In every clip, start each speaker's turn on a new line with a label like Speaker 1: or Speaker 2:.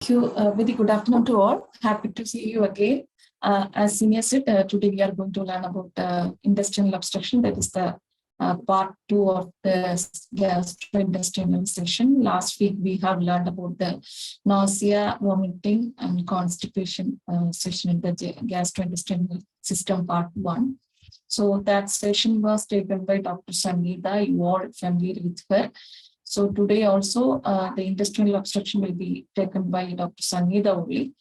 Speaker 1: Thank you. Very good afternoon to all. Happy to see you again. As Senior said, today we are going to learn about intestinal obstruction. That is the part 2 of the gastrointestinal session. Last week we have learned about the nausea, vomiting, and constipation session in the gastrointestinal system part 1. So that session was taken by Dr. Sangeetha. You all familiar with her. So today also the intestinal obstruction will be taken by Dr. Sangeetha only.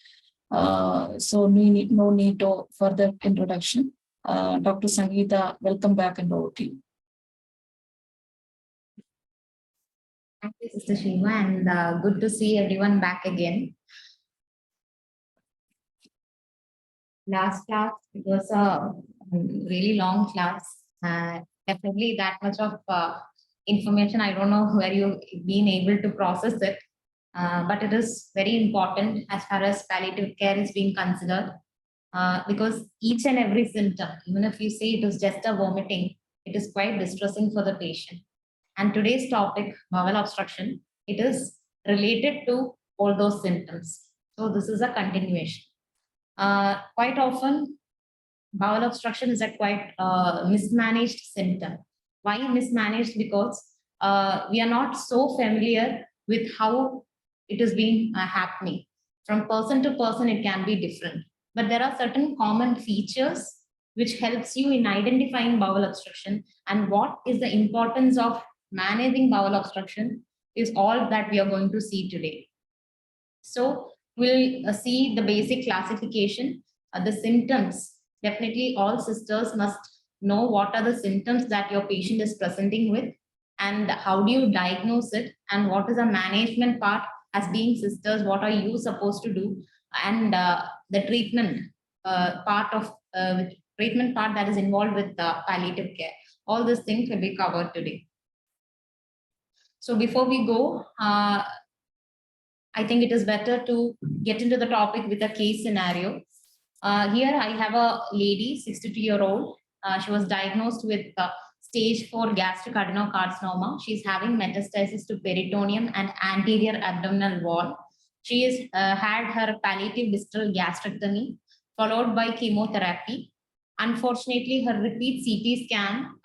Speaker 1: So no need to further introduction. Dr. Sangeetha, welcome back and over to you.
Speaker 2: Thank you, Sister Shima, and good to see everyone back again. Last class, it was a really long class. Definitely that much of information, I don't know where you've been able to process it, but it is very important as far as palliative care is being considered, because each and every symptom, even if you say it is just a vomiting, it is quite distressing for the patient. And today's topic, bowel obstruction, it is related to all those symptoms. So this is a continuation. Quite often, bowel obstruction is a quite mismanaged symptom. Why mismanaged? Because we are not so familiar with how it is being happening. From person to person, it can be different. But there are certain common features which helps you in identifying bowel obstruction, and what is the importance of managing bowel obstruction is all that we are going to see today. So we'll see the basic classification, the symptoms. Definitely all sisters must know what are the symptoms that your patient is presenting with, and how do you diagnose it, and what is the management part. As being sisters, what are you supposed to do, and the treatment part that is involved with palliative care. All these things will be covered today. So before we go, I think it is better to get into the topic with a case scenario. Here I have a lady, 62-year-old. She was diagnosed with stage 4 gastric adenocarcinoma. She's having metastasis to peritoneum and anterior abdominal wall. She has had her palliative distal gastrectomy followed by chemotherapy. Unfortunately, her repeat CT scan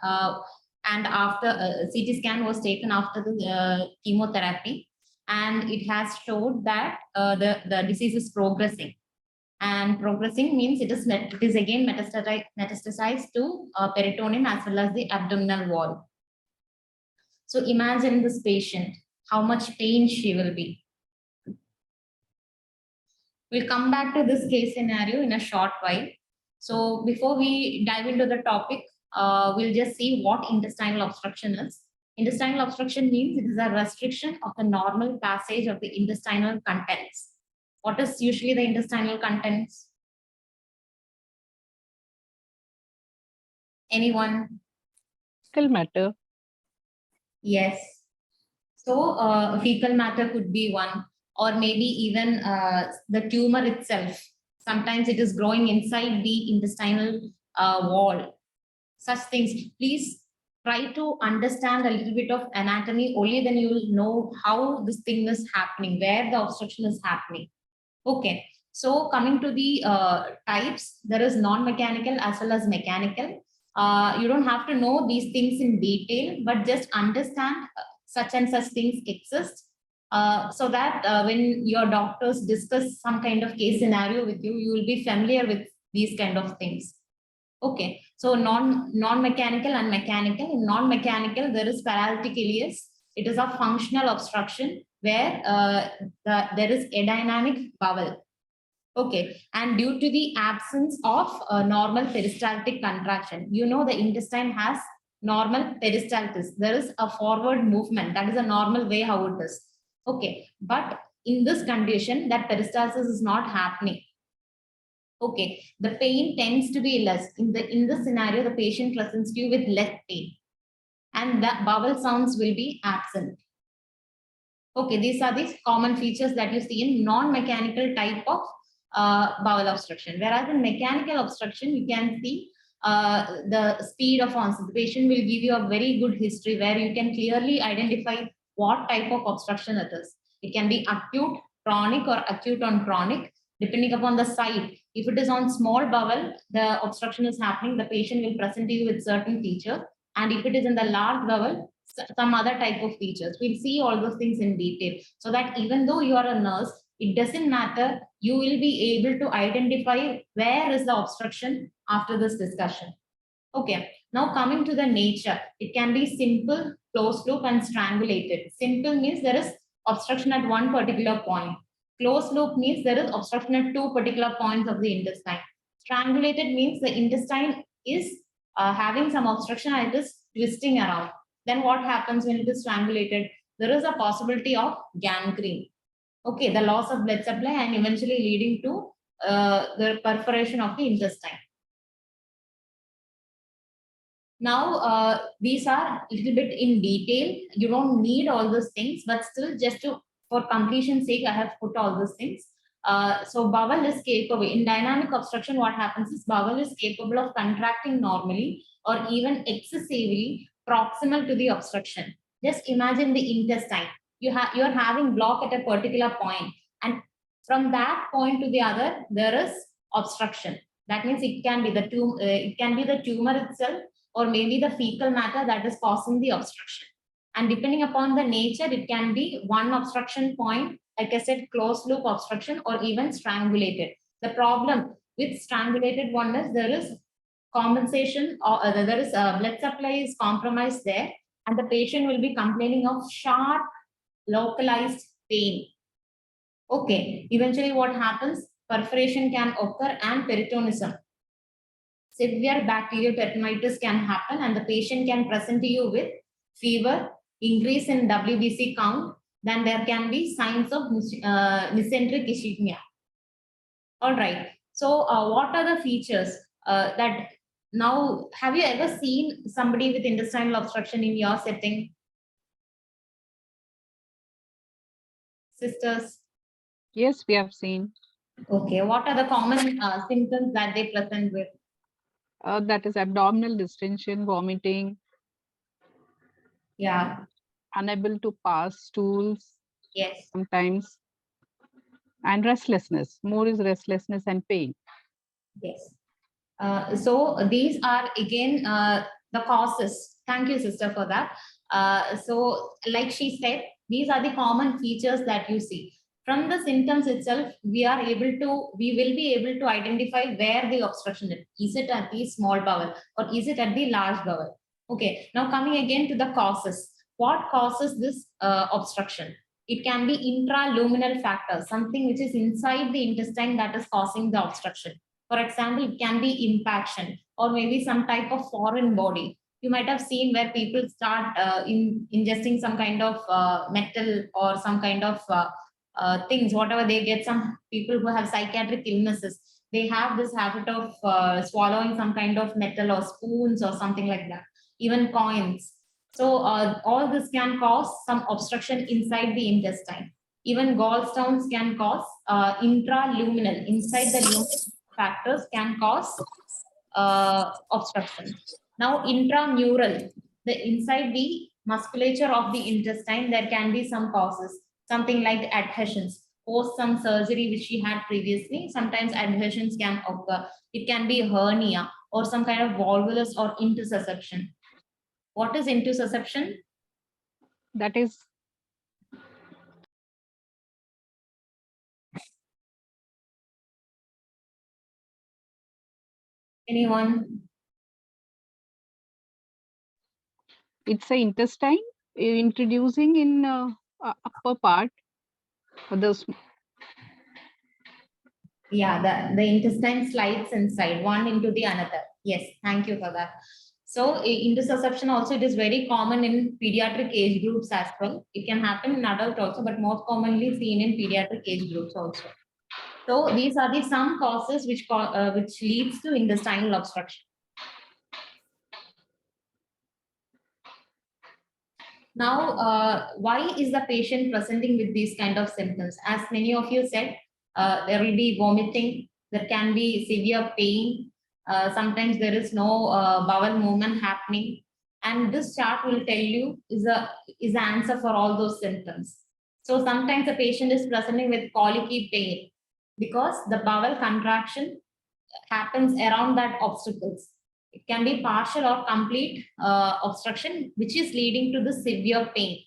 Speaker 2: and after CT scan was taken after the chemotherapy, and it has showed that the disease is progressing. And progressing means it is again metastasized to peritoneum as well as the abdominal wall. So imagine this patient, how much pain she will be. We'll come back to this case scenario in a short while. So before we dive into the topic, we'll just see what intestinal obstruction is. Intestinal obstruction means it is a restriction of the normal passage of the intestinal contents. What is usually the intestinal contents? Anyone?
Speaker 3: Fecal matter.
Speaker 2: Yes. So fecal matter could be one, or maybe even the tumor itself. Sometimes it is growing inside the intestinal wall. Such things. Please try to understand a little bit of anatomy. Only then you will know how this thing is happening, where the obstruction is happening. Okay. So coming to the types, there is non-mechanical as well as mechanical. You don't have to know these things in detail, but just understand such and such things exist, so that when your doctors discuss some kind of case scenario with you, you will be familiar with these kind of things. Okay, so non-mechanical and mechanical. In non-mechanical, there is paralytic ileus. It is a functional obstruction where there is adynamic bowel. Okay, and due to the absence of normal peristaltic contraction, you know the intestine has normal peristaltis. There is a forward movement. That is a normal way how it is. Okay, but in this condition, that peristalsis is not happening. Okay, the pain tends to be less. In this scenario, the patient presents you with less pain, and the bowel sounds will be absent. Okay, these are the common features that you see in non-mechanical type of bowel obstruction. Whereas in mechanical obstruction, you can see the speed of onset. The patient will give you a very good history where you can clearly identify what type of obstruction it is. It can be acute, chronic or acute on chronic, depending upon the site. If it is on small bowel, the obstruction is happening, the patient will present to you with certain feature. And if it is in the large bowel, some other type of features. We'll see all those things in detail, so that even though you are a nurse, it doesn't matter, you will be able to identify where is the obstruction after this discussion. Okay, now coming to the nature, it can be simple, closed loop, and strangulated. Simple means there is obstruction at one particular point. Closed loop means there is obstruction at two particular points of the intestine. Strangulated means the intestine is having some obstruction and it is twisting around. Then what happens when it is strangulated? There is a possibility of gangrene. Okay, the loss of blood supply and eventually leading to the perforation of the intestine. Now, these are a little bit in detail. You don't need all those things, but still just for completion's sake, I have put all those things. So bowel is capable, in dynamic obstruction, what happens is bowel is capable of contracting normally or even excessively proximal to the obstruction. Just imagine the intestine. You are having block at a particular point, and from that point to the other, there is obstruction. That means it can be the tumor itself, or maybe the fecal matter that is causing the obstruction. And depending upon the nature, it can be one obstruction point, like I said, closed loop obstruction, or even strangulated. The problem with strangulated one is there is compensation, or there is blood supply is compromised there, and the patient will be complaining of sharp localized pain. Okay, eventually what happens? Perforation can occur and peritonism. Severe bacterial peritonitis can happen, and the patient can present to you with fever, increase in WBC count. Then there can be signs of mesenteric ischemia. All right. So what are the features that now, have you ever seen somebody with intestinal obstruction in your setting? Sisters?
Speaker 3: Yes, we have seen.
Speaker 2: Okay. What are the common symptoms that they present with?
Speaker 3: That is abdominal distension, vomiting,
Speaker 2: Yeah.
Speaker 3: unable to pass stools
Speaker 2: Yes.
Speaker 3: sometimes, and restlessness. More is restlessness and pain.
Speaker 2: Yes. So these are again the causes. Thank you, sister, for that. So like she said, these are the common features that you see. From the symptoms itself, we will be able to identify where the obstruction is. Is it at the small bowel or is it at the large bowel? Okay, now coming again to the causes. What causes this obstruction? It can be intraluminal factors, something which is inside the intestine that is causing the obstruction. For example, it can be impaction or maybe some type of foreign body. You might have seen where people start ingesting some kind of metal or some kind of things, whatever they get. Some people who have psychiatric illnesses, they have this habit of swallowing some kind of metal or spoons or something like that, even coins. So all this can cause some obstruction inside the intestine. Even gallstones can cause intraluminal, inside the lumen factors can cause obstruction. Now, intramural, the inside the musculature of the intestine, there can be some causes, something like adhesions. Post some surgery which she had previously, sometimes adhesions can occur. It can be hernia or some kind of volvulus or intussusception. What is intussusception?
Speaker 3: That is
Speaker 2: Anyone?
Speaker 3: it's a intestine introducing in upper part of the
Speaker 2: Yeah, the intestine slides inside, one into the another. Yes, thank you for that. So intussusception also, it is very common in pediatric age groups as well. It can happen in adult also, but most commonly seen in pediatric age groups also. So these are the some causes which leads to intestinal obstruction. Now, why is the patient presenting with these kind of symptoms? As many of you said, there will be vomiting, there can be severe pain, sometimes there is no bowel movement happening, and this chart will tell you is the answer for all those symptoms. So sometimes the patient is presenting with colicky pain because the bowel contraction happens around that obstacles. It can be partial or complete obstruction, which is leading to the severe pain.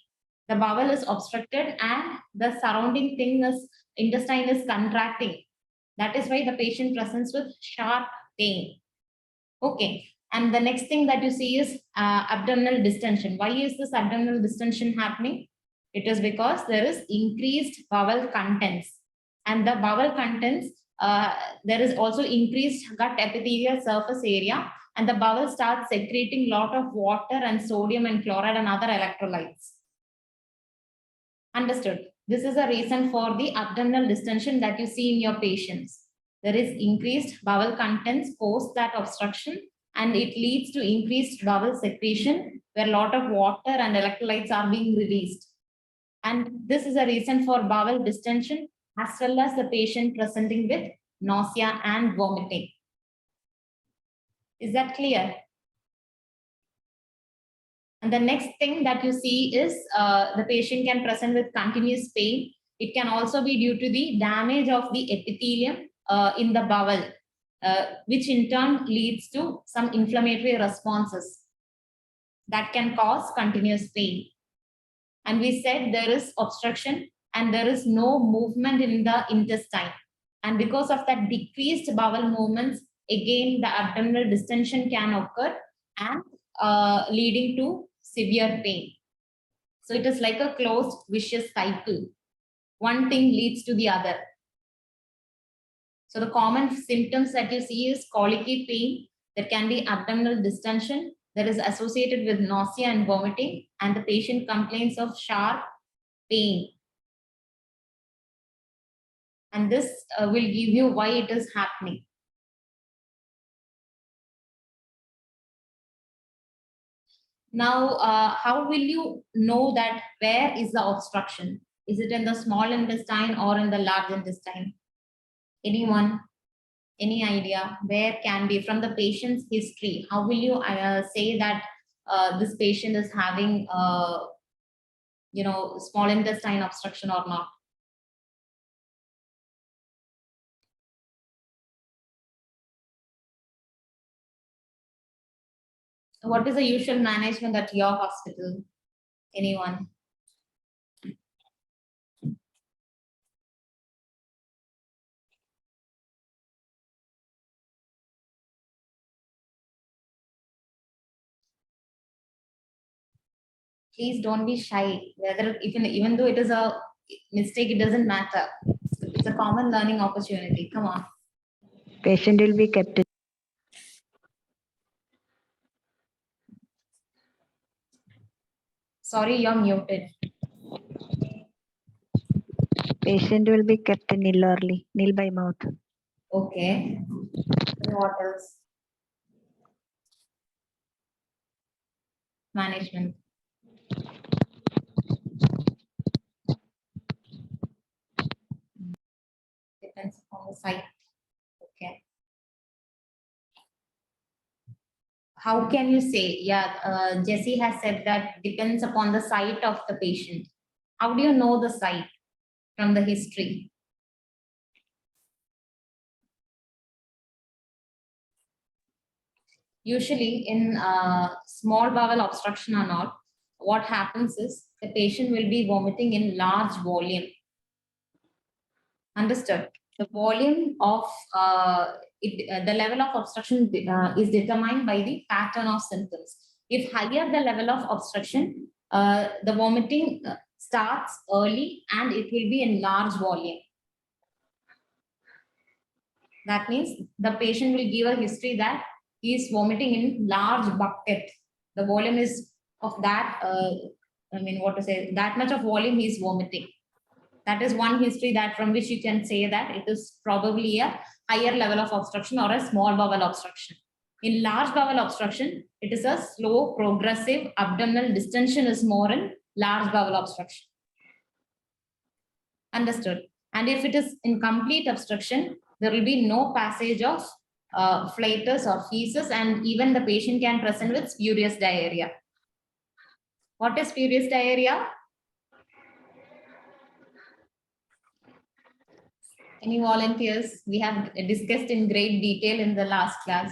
Speaker 2: The bowel is obstructed and the surrounding intestine is contracting. That is why the patient presents with sharp pain. Okay. And the next thing that you see is abdominal distension. Why is this abdominal distension happening? It is because there is increased bowel contents. And the bowel contents, there is also increased gut epithelial surface area, and the bowel starts secreting a lot of water and sodium and chloride and other electrolytes. Understood. This is a reason for the abdominal distension that you see in your patients. There is increased bowel contents post that obstruction, and it leads to increased bowel secretion where a lot of water and electrolytes are being released. And this is a reason for bowel distension, as well as the patient presenting with nausea and vomiting. Is that clear? And the next thing that you see is the patient can present with continuous pain. It can also be due to the damage of the epithelium in the bowel, which in turn leads to some inflammatory responses that can cause continuous pain. And we said there is obstruction and there is no movement in the intestine. And because of that decreased bowel movements, again, the abdominal distension can occur and leading to severe pain. So it is like a closed vicious cycle. One thing leads to the other. So the common symptoms that you see is colicky pain. There can be abdominal distension that is associated with nausea and vomiting, and the patient complains of sharp pain. And this will give you why it is happening. Now, how will you know that where is the obstruction? Is it in the small intestine or in the large intestine? Anyone? Any idea? Where can be from the patient's history? How will you say that this patient is having, small intestine obstruction or not? So what is the usual management at your hospital? Anyone? Please don't be shy. Whether even though it is a mistake, it doesn't matter. It's a common learning opportunity. Come on.
Speaker 4: Patient will be kept.
Speaker 2: Sorry, you're muted.
Speaker 4: Patient will be kept nil early, nil by mouth.
Speaker 2: Okay. What else? Management. Depends on the site. Okay. How can you say? Yeah, Jessie has said that depends upon the site of the patient. How do you know the site from the history? Usually in small bowel obstruction or not, what happens is the patient will be vomiting in large volume. Understood? The volume of the level of obstruction is determined by the pattern of symptoms. If higher the level of obstruction, the vomiting starts early and it will be in large volume. That means the patient will give a history that he is vomiting in large bucket. The volume is of that, that much of volume he is vomiting. That is one history that from which you can say that it is probably a higher level of obstruction or a small bowel obstruction. In large bowel obstruction, it is a slow progressive abdominal distension is more in large bowel obstruction. Understood? And if it is in complete obstruction, there will be no passage of flatus or feces, and even the patient can present with spurious diarrhea. What is spurious diarrhea? Any volunteers? We have discussed in great detail in the last class.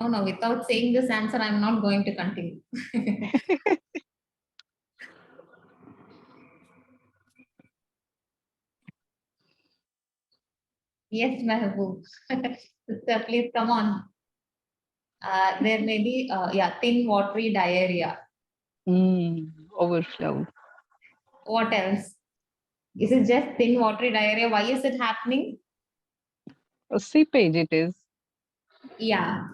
Speaker 2: No, without saying this answer, I'm not going to continue. Yes, Mehboob. Sister, please come on. There may be, thin watery diarrhea.
Speaker 3: Overflow.
Speaker 2: What else? Is it just thin watery diarrhea? Why is it happening?
Speaker 3: Seepage it is.
Speaker 2: Yeah.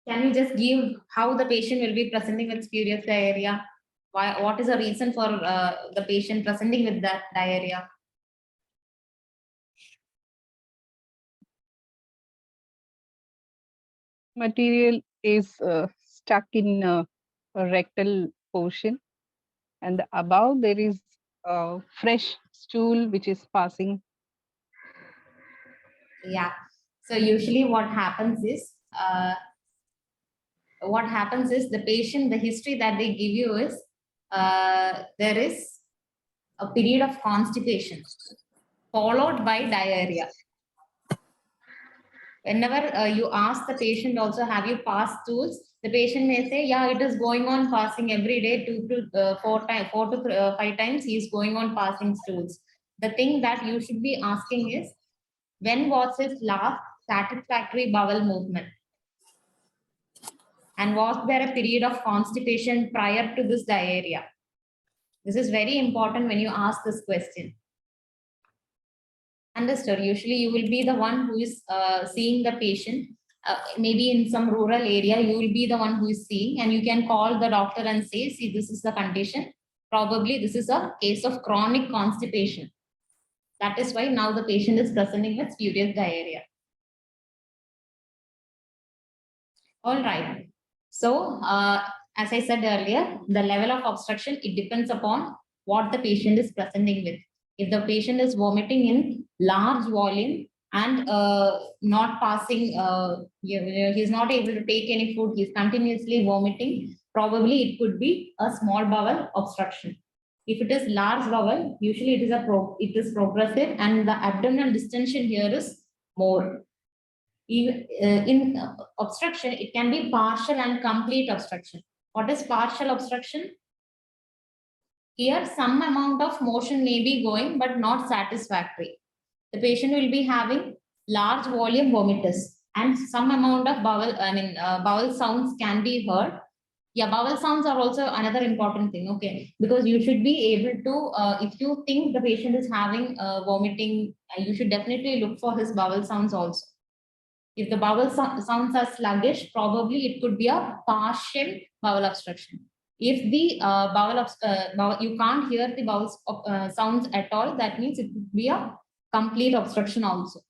Speaker 2: Can you just give how the patient will be presenting with spurious diarrhea? Why? What is the reason for the patient presenting with that diarrhea?
Speaker 3: Material is stuck in a rectal portion, and above there is fresh stool which is passing.
Speaker 2: Yeah. So usually what happens is the patient, the history that they give you is there is a period of constipation followed by diarrhea. Whenever you ask the patient also, have you passed stools? The patient may say, yeah, it is going on passing every day, 4 to 5 times he is going on passing stools. The thing that you should be asking is, when was his last satisfactory bowel movement? And was there a period of constipation prior to this diarrhea? This is very important when you ask this question. Understood. Usually you will be the one who is seeing the patient. Maybe in some rural area, you will be the one who is seeing, and you can call the doctor and say, see, this is the condition. Probably this is a case of chronic constipation. That is why now the patient is presenting with spurious diarrhea. All right. So, as I said earlier, the level of obstruction, it depends upon what the patient is presenting with. If the patient is vomiting in large volume and not passing, he's not able to take any food, he's continuously vomiting, probably it could be a small bowel obstruction. If it is large bowel, usually it is progressive, and the abdominal distension here is more. In obstruction, it can be partial and complete obstruction. What is partial obstruction? Here, some amount of motion may be going, but not satisfactory. The patient will be having large volume vomitus, and some amount of bowel sounds can be heard. Yeah, bowel sounds are also another important thing, okay? Because you should be able to, if you think the patient is having vomiting, you should definitely look for his bowel sounds also. If the bowel sounds are sluggish, probably it could be a partial bowel obstruction. If the you can't hear the bowel sounds at all, that means it could be a complete obstruction also.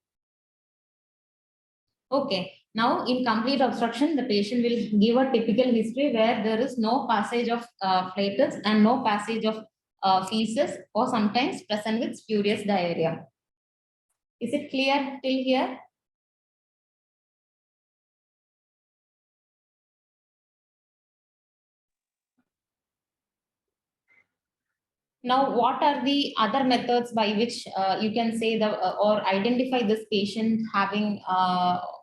Speaker 2: Okay, now in complete obstruction, the patient will give a typical history where there is no passage of flatus and no passage of feces, or sometimes present with spurious diarrhea. Is it clear till here? Now, what are the other methods by which you can say or identify this patient having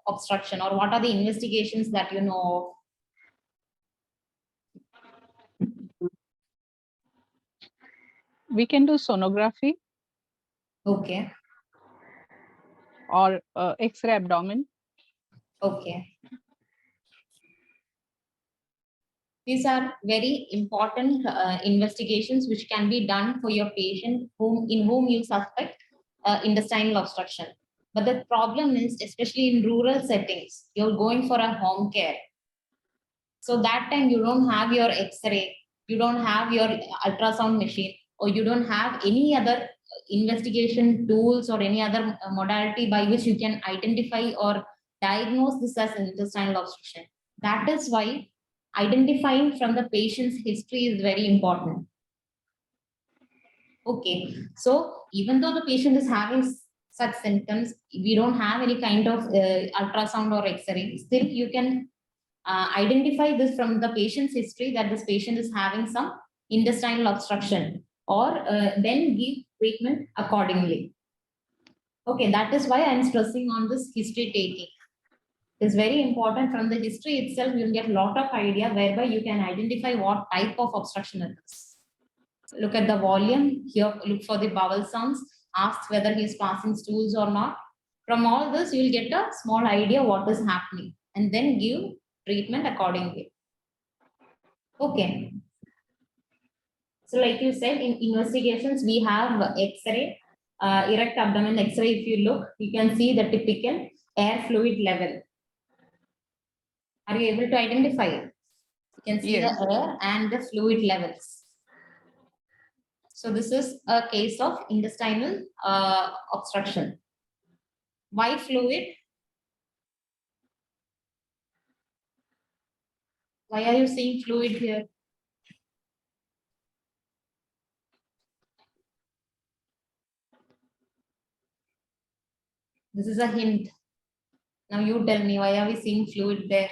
Speaker 2: obstruction, or what are the investigations that you know of?
Speaker 3: We can do sonography.
Speaker 2: Okay.
Speaker 3: Or X-ray abdomen.
Speaker 2: Okay. These are very important investigations which can be done for your patient in whom you suspect intestinal obstruction. But the problem is, especially in rural settings, you're going for a home care. So that time you don't have your X-ray, you don't have your ultrasound machine, or you don't have any other investigation tools or any other modality by which you can identify or diagnose this as intestinal obstruction. That is why identifying from the patient's history is very important. Okay, so even though the patient is having such symptoms, we don't have any kind of ultrasound or X-ray, still you can identify this from the patient's history that this patient is having some intestinal obstruction, or then give treatment accordingly. Okay, that is why I'm stressing on this history taking. It's very important. From the history itself, you'll get a lot of idea whereby you can identify what type of obstruction it is. Look at the volume here, look for the bowel sounds, ask whether he is passing stools or not. From all this, you will get a small idea what is happening and then give treatment accordingly. Okay. So like you said, in investigations, we have X-ray, erect abdomen X-ray. If you look, you can see the typical air fluid level. Are you able to identify it? You can see
Speaker 3: Yes.
Speaker 2: the air and the fluid levels. So this is a case of intestinal obstruction. Why fluid? Why are you seeing fluid here? This is a hint. Now you tell me, why are we seeing fluid there?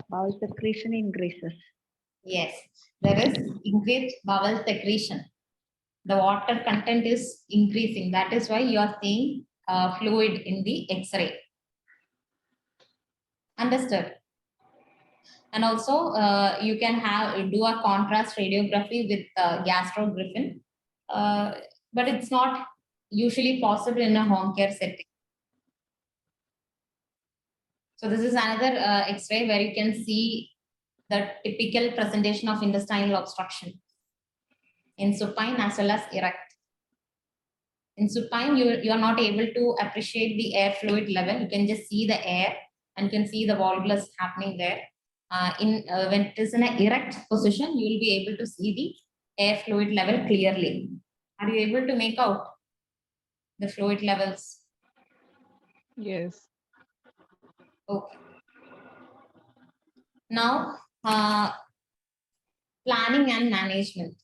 Speaker 4: Bowel secretion increases.
Speaker 2: Yes, there is increased bowel secretion. The water content is increasing. That is why you are seeing fluid in the X-ray. Understood? And also, you can do a contrast radiography with gastrogryphon, but it's not usually possible in a home care setting. So this is another X-ray where you can see the typical presentation of intestinal obstruction in supine as well as erect. In supine, you are not able to appreciate the air fluid level. You can just see the air and you can see the volvulus happening there. When it is in an erect position, you will be able to see the air fluid level clearly. Are you able to make out the fluid levels?
Speaker 3: Yes.
Speaker 2: Okay. Now, planning and management.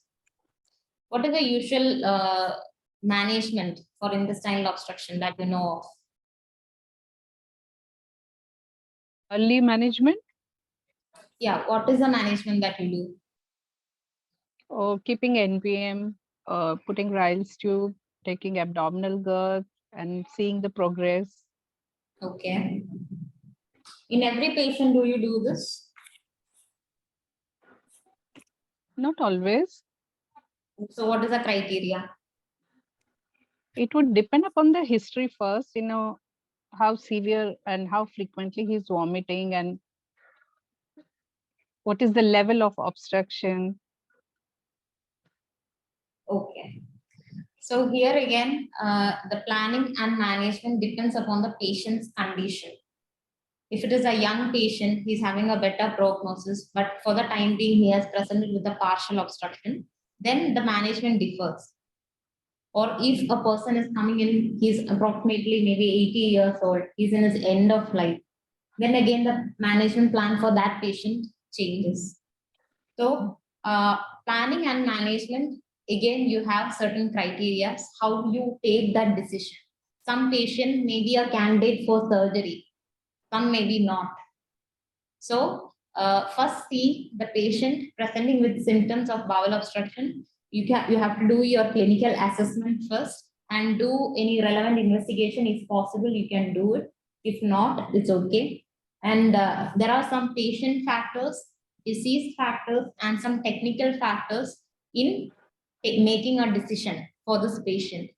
Speaker 2: What is the usual management for intestinal obstruction that you know of?
Speaker 3: Early management,
Speaker 2: Yeah, what is the management that you do?
Speaker 3: or keeping NPM, putting Ryle's tube, taking abdominal girth, and seeing the progress.
Speaker 2: Okay. In every patient, do you do this?
Speaker 3: Not always.
Speaker 2: So what is the criteria?
Speaker 3: It would depend upon the history first, how severe and how frequently he's vomiting and what is the level of obstruction.
Speaker 2: Okay. So here again, the planning and management depends upon the patient's condition. If it is a young patient, he's having a better prognosis, but for the time being, he has presented with a partial obstruction, then the management differs. Or if a person is coming in, he's approximately maybe 80 years old, he's in his end of life, then again, the management plan for that patient changes. So planning and management, again, you have certain criteria, how you take that decision. Some patient may be a candidate for surgery, some maybe not. So first see the patient presenting with symptoms of bowel obstruction. You have to do your clinical assessment first and do any relevant investigation. If possible, you can do it. If not, it's okay. And there are some patient factors, disease factors, and some technical factors in making a decision for this patient.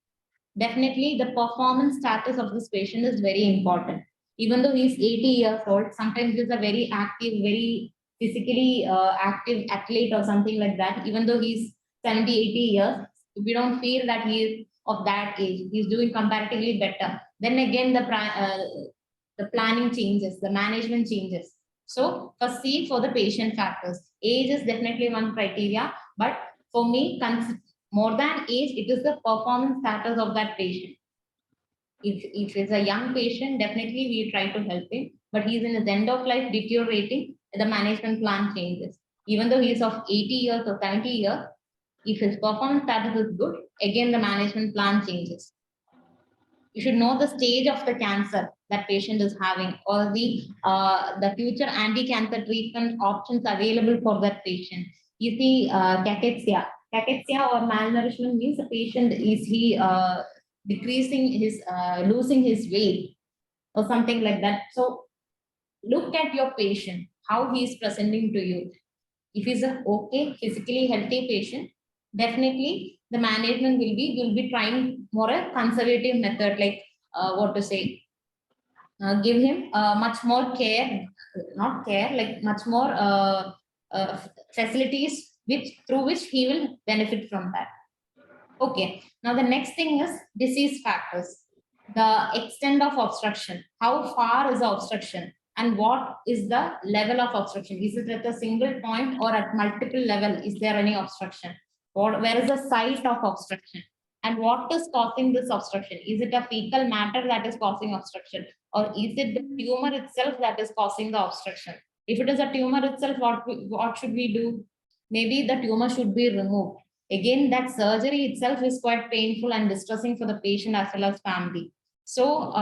Speaker 2: Definitely, the performance status of this patient is very important. Even though he's 80 years old, sometimes he's a very active, very physically active athlete or something like that. Even though he's 70, 80 years, we don't feel that he is of that age. He's doing comparatively better. Then again, the planning changes, the management changes. So first see for the patient factors. Age is definitely one criteria, but for me, more than age, it is the performance status of that patient. If it's a young patient, definitely we try to help him, but he's in his end of life deteriorating, the management plan changes. Even though he's of 80 years or 70 years, if his performance status is good, again, the management plan changes. You should know the stage of the cancer that patient is having, or the future anti-cancer treatment options available for that patient. You see, cachexia. Cachexia or malnourishment means the patient is decreasing his, losing his weight or something like that. So look at your patient, how he is presenting to you. If he's a okay, physically healthy patient, definitely the management will be trying more a conservative method, like what to say, give him much more care, not care, like much more facilities through which he will benefit from that. Okay, now the next thing is disease factors. The extent of obstruction, how far is the obstruction, and what is the level of obstruction? Is it at a single point or at multiple level? Is there any obstruction? Or where is the site of obstruction? And what is causing this obstruction? Is it a fecal matter that is causing obstruction? Or is it the tumor itself that is causing the obstruction? If it is a tumor itself, what should we do? Maybe the tumor should be removed. Again, that surgery itself is quite painful and distressing for the patient as well as family. So,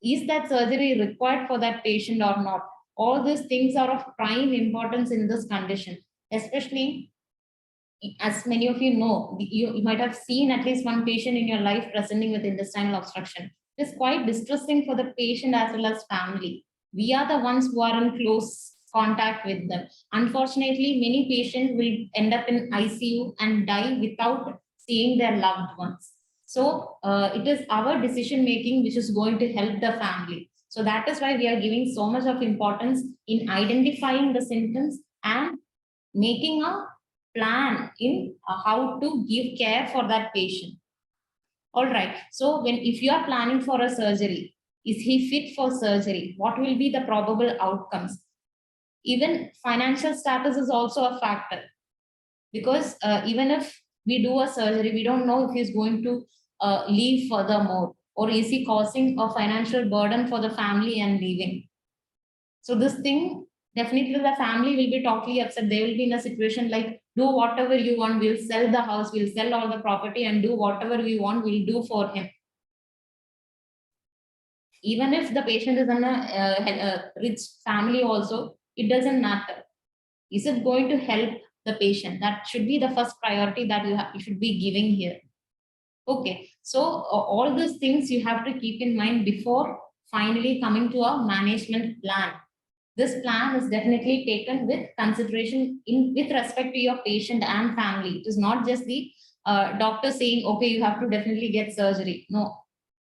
Speaker 2: is that surgery required for that patient or not? All these things are of prime importance in this condition, especially as many of you know, you might have seen at least one patient in your life presenting with intestinal obstruction. It's quite distressing for the patient as well as family. We are the ones who are in close contact with them. Unfortunately, many patients will end up in ICU and die without seeing their loved ones. So it is our decision making which is going to help the family. So that is why we are giving so much of importance in identifying the symptoms and making a plan in how to give care for that patient. All right. So if you are planning for a surgery, is he fit for surgery? What will be the probable outcomes? Even financial status is also a factor, because even if we do a surgery, we don't know if he's going to leave furthermore, or is he causing a financial burden for the family and leaving. So this thing, definitely the family will be totally upset. They will be in a situation like, do whatever you want, we'll sell the house, we'll sell all the property and do whatever we want, we'll do for him. Even if the patient is in a rich family also, it doesn't matter. Is it going to help the patient? That should be the first priority that you should be giving here. Okay, so all these things you have to keep in mind before finally coming to a management plan. This plan is definitely taken with consideration with respect to your patient and family. It is not just the doctor saying, okay, you have to definitely get surgery. No,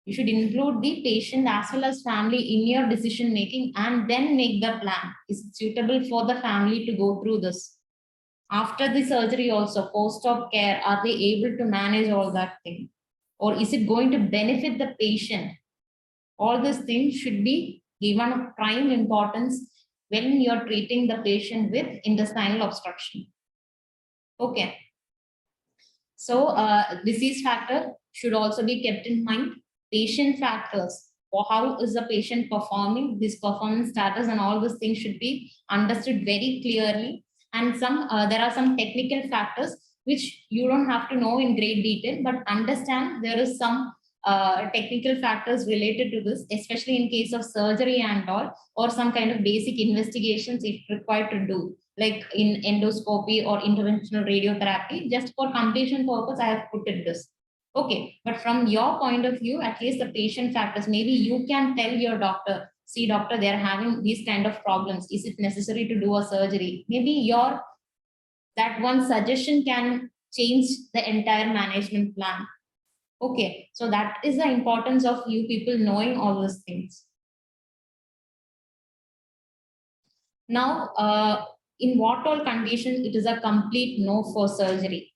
Speaker 2: you should include the patient as well as family in your decision making and then make the plan. Is it suitable for the family to go through this? After the surgery also, post-op care, are they able to manage all that thing? Or is it going to benefit the patient? All these things should be given a prime importance when you're treating the patient with intestinal obstruction. Okay. So disease factor should also be kept in mind. Patient factors, or how is the patient performing, this performance status and all these things should be understood very clearly. And there are some technical factors which you don't have to know in great detail, but understand there is some technical factors related to this, especially in case of surgery and all, or some kind of basic investigations if required to do, like in endoscopy or interventional radiotherapy. Just for completion purpose, I have put it this. Okay, but from your point of view, at least the patient factors, maybe you can tell your doctor, see doctor, they're having these kind of problems. Is it necessary to do a surgery? Maybe that one suggestion can change the entire management plan. Okay, so that is the importance of you people knowing all those things. Now, in what all conditions it is a complete no for surgery.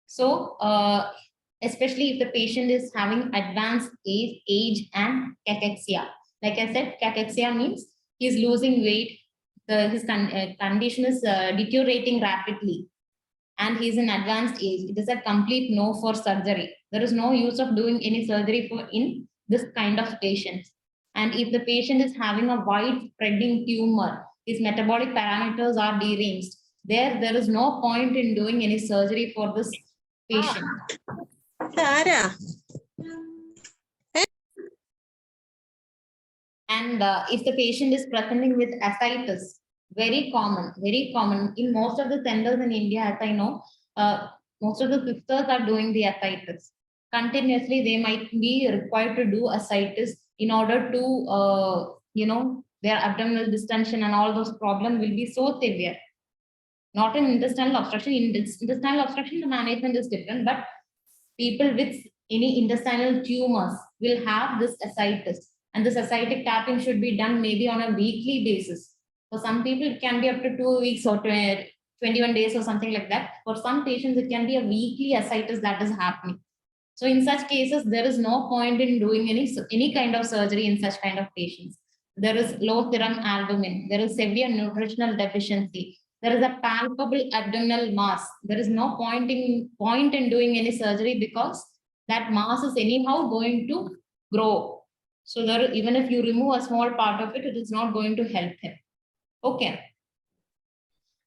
Speaker 2: So, especially if the patient is having advanced age and cachexia. Like I said, cachexia means he's losing weight, his condition is deteriorating rapidly, and he's in advanced age. It is a complete no for surgery. There is no use of doing any surgery for in this kind of patients. And if the patient is having a wide spreading tumor, his metabolic parameters are deranged, there is no point in doing any surgery for this patient. And if the patient is presenting with ascites, very common in most of the centers in India, as I know, most of the sisters are doing the ascites. Continuously, they might be required to do ascites in order to, their abdominal distension and all those problems will be so severe. Not in intestinal obstruction. In intestinal obstruction, the management is different, but people with any intestinal tumors will have this ascites. And this ascitic tapping should be done maybe on a weekly basis. For some people, it can be up to 2 weeks or 21 days or something like that. For some patients, it can be a weekly ascites that is happening. So in such cases, there is no point in doing any kind of surgery in such kind of patients. There is low serum albumin. There is severe nutritional deficiency. There is a palpable abdominal mass. There is no point in doing any surgery because that mass is anyhow going to grow. So there, even if you remove a small part of it, it is not going to help him. Okay.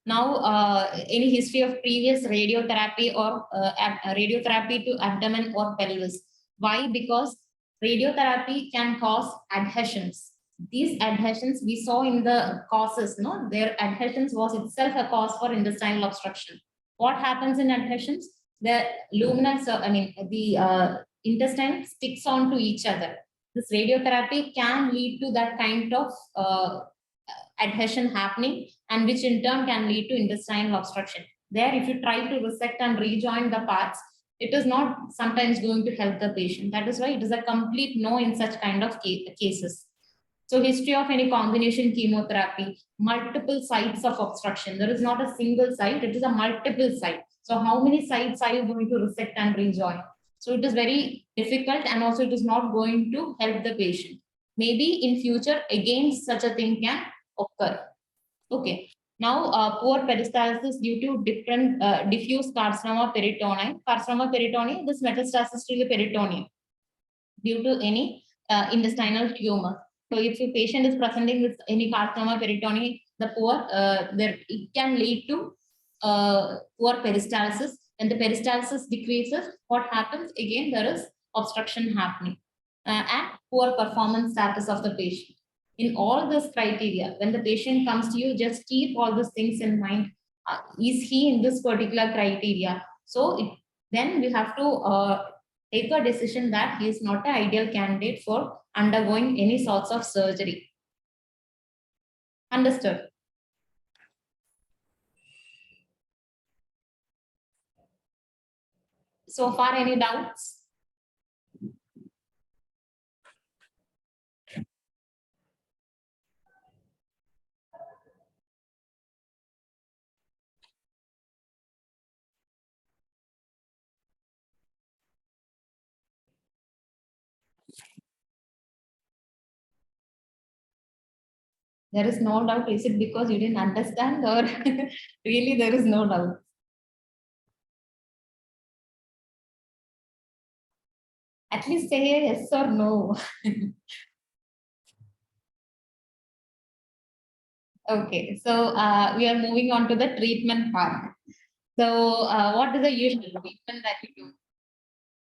Speaker 2: Now, any history of previous radiotherapy or radiotherapy to abdomen or pelvis? Why? Because radiotherapy can cause adhesions. These adhesions we saw in the causes, no, their adhesions was itself a cause for intestinal obstruction. What happens in adhesions? The luminous, the intestine sticks on to each other. This radiotherapy can lead to that kind of adhesion happening, and which in turn can lead to intestinal obstruction. There, if you try to resect and rejoin the parts, it is not sometimes going to help the patient. That is why it is a complete no in such kind of cases. So history of any combination chemotherapy, multiple sites of obstruction. There is not a single site, it is a multiple site. So how many sites are you going to resect and rejoin? So it is very difficult, and also it is not going to help the patient. Maybe in future, again, such a thing can occur. Okay. Now, poor peristalsis due to different diffuse carcinoma peritonei. Carcinoma peritonei, this metastasis to the peritoneum due to any intestinal tumor. So if a patient is presenting with any carcinoma peritonei, the poor, it can lead to poor peristalsis. When the peristalsis decreases, what happens? Again, there is obstruction happening and poor performance status of the patient. In all this criteria, when the patient comes to you, just keep all these things in mind. Is he in this particular criteria? So then we have to take a decision that he is not an ideal candidate for undergoing any sorts of surgery. Understood? So far, any doubts? There is no doubt. Is it because you didn't understand, or really there is no doubt? At least say yes or no. Okay, so we are moving on to the treatment part. So what is the usual treatment that you do?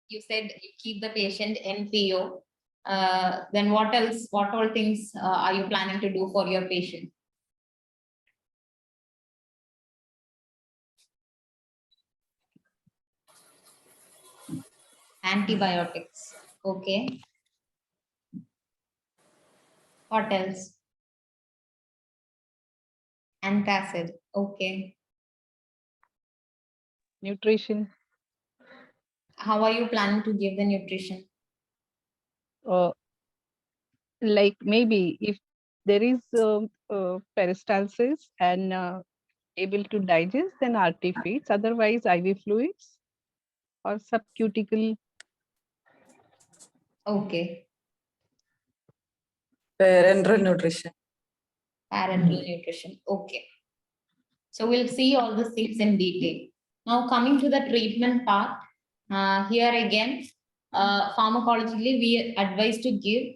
Speaker 2: You said you keep the patient NPO. Then what else? What all things are you planning to do for your patient? Antibiotics. Okay. What else? Antacid. Okay.
Speaker 3: Nutrition.
Speaker 2: How are you planning to give the nutrition?
Speaker 3: Like maybe if there is peristalsis and able to digest, then RT feeds. Otherwise, IV fluids or subcuticle.
Speaker 2: Okay.
Speaker 5: Parenteral nutrition.
Speaker 2: Parenteral nutrition. Okay. So we'll see all the things in detail. Now coming to the treatment part, Here again, pharmacologically, we advise to give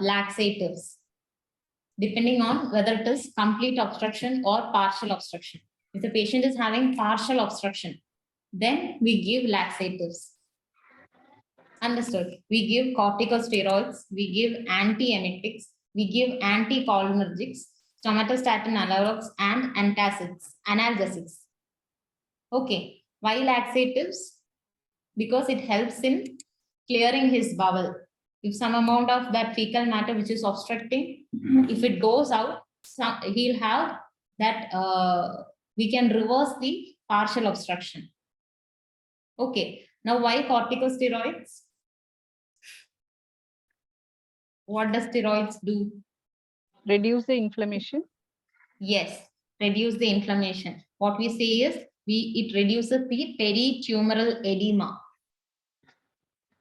Speaker 2: laxatives, depending on whether it is complete obstruction or partial obstruction. If the patient is having partial obstruction, then we give laxatives. Understood. We give corticosteroids, we give antiemetics, we give anticholinergics, somatostatin analogs, and antacids, analgesics. Okay. Why laxatives? Because it helps in clearing his bowel. If some amount of that fecal matter which is obstructing, if it goes out, he'll have that, we can reverse the partial obstruction. Okay. Now, why corticosteroids? What does steroids do?
Speaker 3: Reduce the inflammation.
Speaker 2: Yes, reduce the inflammation. What we say is it reduces the peritumoral edema.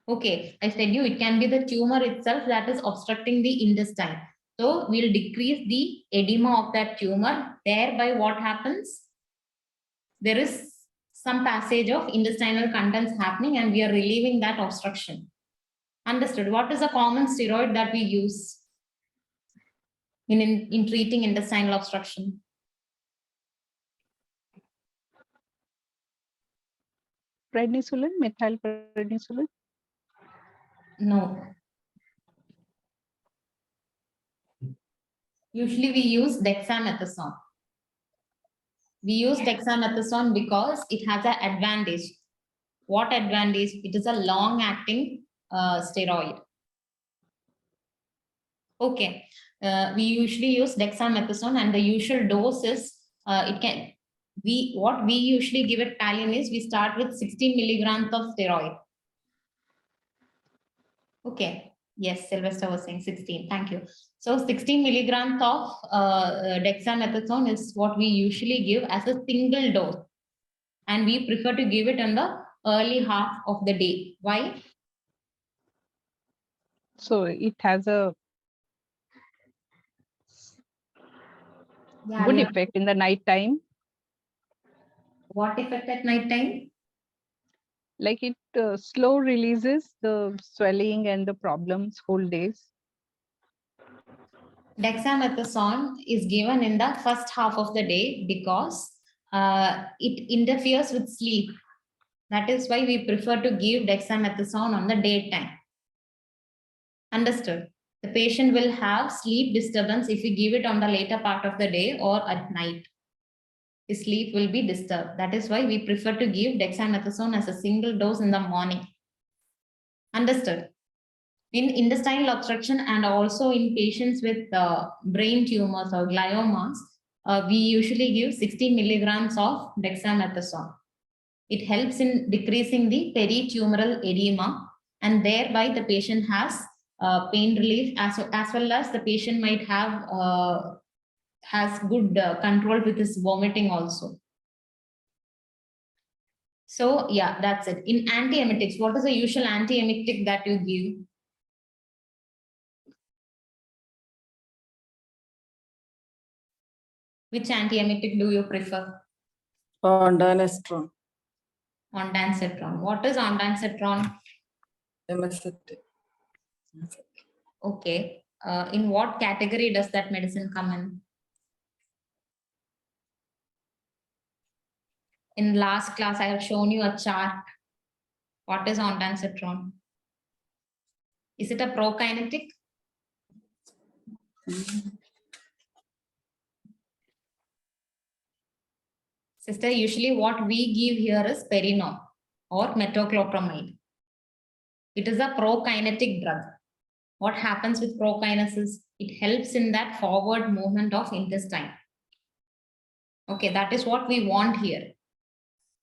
Speaker 2: Okay, I said you it can be the tumor itself that is obstructing the intestine. So we'll decrease the edema of that tumor. Thereby what happens? There is some passage of intestinal contents happening and we are relieving that obstruction. Understood. What is a common steroid that we use in treating intestinal obstruction?
Speaker 3: Prednisolone, methylprednisolone.
Speaker 2: No. Usually we use dexamethasone. We use dexamethasone because it has an advantage. What advantage? It is a long-acting steroid. Okay. We usually use dexamethasone and the usual dose is, what we usually give at Pallium is we start with 60 milligrams of steroid. Okay. Yes, Sylvester was saying 16. Thank you. So 16 milligrams of dexamethasone is what we usually give as a single dose. And we prefer to give it in the early half of the day. Why?
Speaker 3: So it has a good effect in the night time.
Speaker 2: What effect at night time?
Speaker 3: Like it slow releases the swelling and the problems whole days.
Speaker 2: Dexamethasone is given in the first half of the day because it interferes with sleep. That is why we prefer to give dexamethasone on the daytime. Understood. The patient will have sleep disturbance if we give it on the later part of the day or at night. His sleep will be disturbed. That is why we prefer to give dexamethasone as a single dose in the morning. Understood. In intestinal obstruction and also in patients with brain tumors or gliomas, we usually give 60 milligrams of dexamethasone. It helps in decreasing the peritumoral edema and thereby the patient has pain relief as well as the patient might have has good control with his vomiting also. So yeah, that's it. In antiemetics, what is the usual antiemetic that you give? Which antiemetic do you prefer?
Speaker 5: Ondansetron.
Speaker 2: Ondansetron. What is ondansetron?
Speaker 5: MST.
Speaker 2: Okay. In what category does that medicine come in? In last class, I have shown you a chart. What is ondansetron? Is it a prokinetic? Sister, usually what we give here is Perinom or metoclopramide. It is a prokinetic drug. What happens with prokinesis? It helps in that forward movement of intestine. Okay, that is what we want here.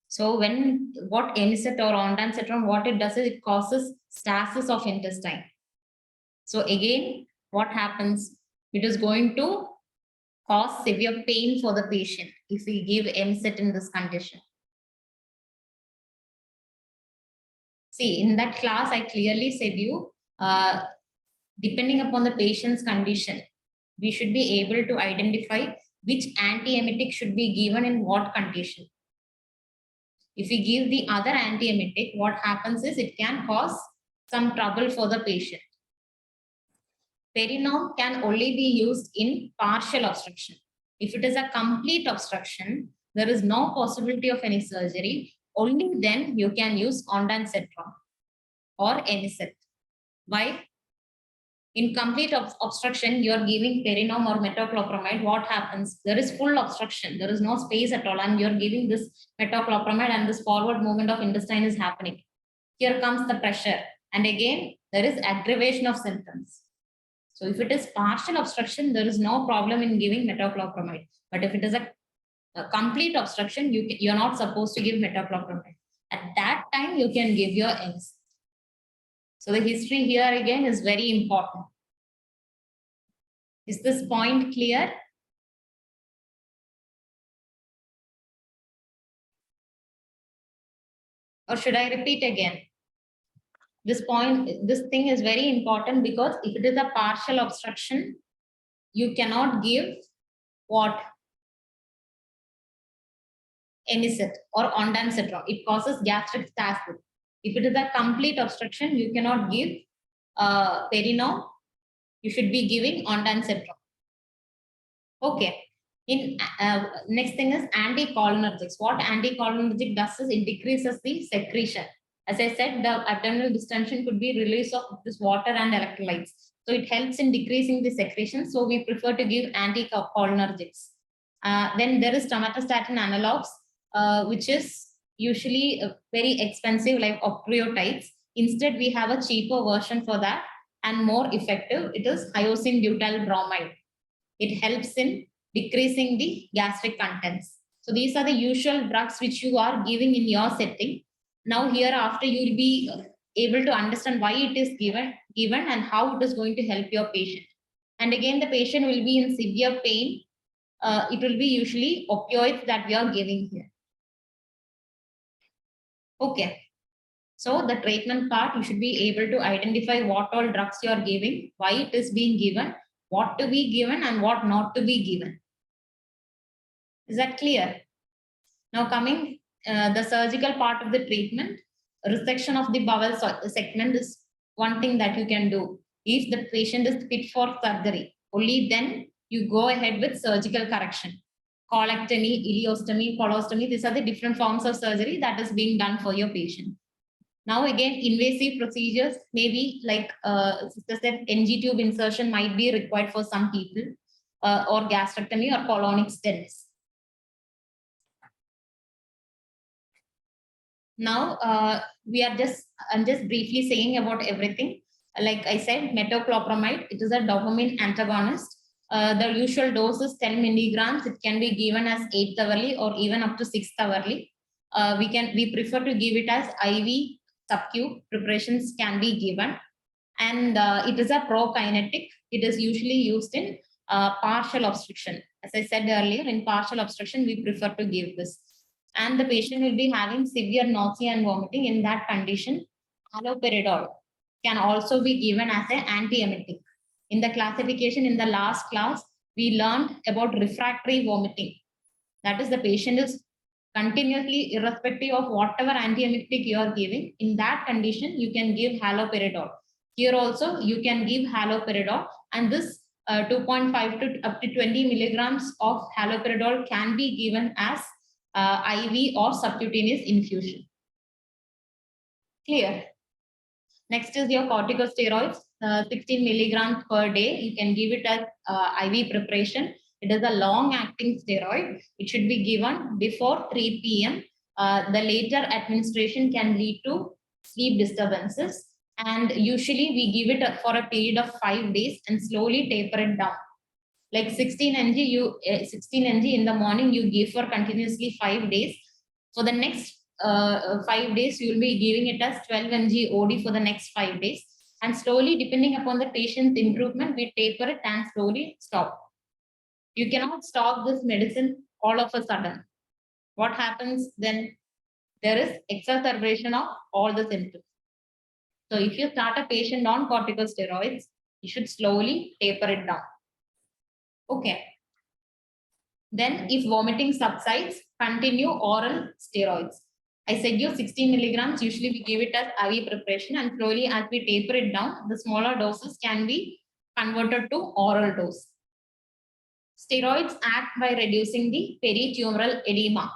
Speaker 2: So when what Emisset or ondansetron, what it does is it causes stasis of intestine. So again, what happens? It is going to cause severe pain for the patient if we give Emisset in this condition. See, in that class, I clearly said you, depending upon the patient's condition, we should be able to identify which antiemetic should be given in what condition. If we give the other antiemetic, what happens is it can cause some trouble for the patient. Perinom can only be used in partial obstruction. If it is a complete obstruction, there is no possibility of any surgery. Only then you can use ondansetron or anisette. Why? In complete obstruction, you are giving perinom or metoclopramide. What happens? There is full obstruction. There is no space at all. And you're giving this metoclopramide and this forward movement of intestine is happening. Here comes the pressure. And again, there is aggravation of symptoms. So if it is partial obstruction, there is no problem in giving metoclopramide. But if it is a complete obstruction, you're not supposed to give metoclopramide. At that time, you can give your NSAID. So the history here again is very important. Is this point clear? Or should I repeat again? This thing is very important because if it is a partial obstruction, you cannot give what? Anisette or ondansetron. It causes gastric spasm. If it is a complete obstruction, you cannot give perinom. You should be giving ondansetron. Okay. Next thing is anticholinergics. What anticholinergic does is it decreases the secretion. As I said, the abdominal distension could be release of this water and electrolytes. So it helps in decreasing the secretion. So we prefer to give anticholinergics. Then there is somatostatin analogs, which is usually very expensive, like octreotides. Instead, we have a cheaper version for that and more effective. It is hyoscine butyl bromide. It helps in decreasing the gastric contents. So these are the usual drugs which you are giving in your setting. Now hereafter, you will be able to understand why it is given and how it is going to help your patient. And again, the patient will be in severe pain. It will be usually opioids that we are giving here. Okay. So the treatment part, you should be able to identify what all drugs you are giving, why it is being given, what to be given and what not to be given. Is that clear? Now coming the surgical part of the treatment, resection of the bowel segment is one thing that you can do. If the patient is fit for surgery, only then you go ahead with surgical correction. Colectomy, ileostomy, colostomy, these are the different forms of surgery that is being done for your patient. Now again, invasive procedures, maybe like sister said, NG tube insertion might be required for some people, or gastrectomy or colonic stents. Now I'm just briefly saying about everything. Like I said, metoclopramide, it is a dopamine antagonist. The usual dose is 10 milligrams. It can be given as 8th hourly or even up to 6th hourly. We prefer to give it as IV sub-Q preparations can be given. And it is a prokinetic. It is usually used in partial obstruction. As I said earlier, in partial obstruction, we prefer to give this. And the patient will be having severe nausea and vomiting. In that condition, haloperidol can also be given as an antiemetic. In the classification in the last class, we learned about refractory vomiting. That is, the patient is continuously, irrespective of whatever antiemetic you are giving. In that condition, you can give haloperidol. Here also, you can give haloperidol, and this 2.5 to up to 20 milligrams of haloperidol can be given as IV or subcutaneous infusion. Clear? Next is your corticosteroids, 16 milligrams per day. You can give it as IV preparation. It is a long-acting steroid. It should be given before 3 p.m. The later administration can lead to sleep disturbances. And usually we give it for a period of 5 days and slowly taper it down. Like 16 mg in the morning, you give for continuously 5 days. For the next 5 days, you will be giving it as 12 mg OD for the next 5 days. And slowly, depending upon the patient's improvement, we taper it and slowly stop. You cannot stop this medicine all of a sudden. What happens then? There is exacerbation of all the symptoms. So if you start a patient on corticosteroids, you should slowly taper it down. Okay. Then if vomiting subsides, continue oral steroids. I said you 60 milligrams, usually we give it as IV preparation, and slowly as we taper it down, the smaller doses can be converted to oral dose. Steroids act by reducing the peritumoral edema.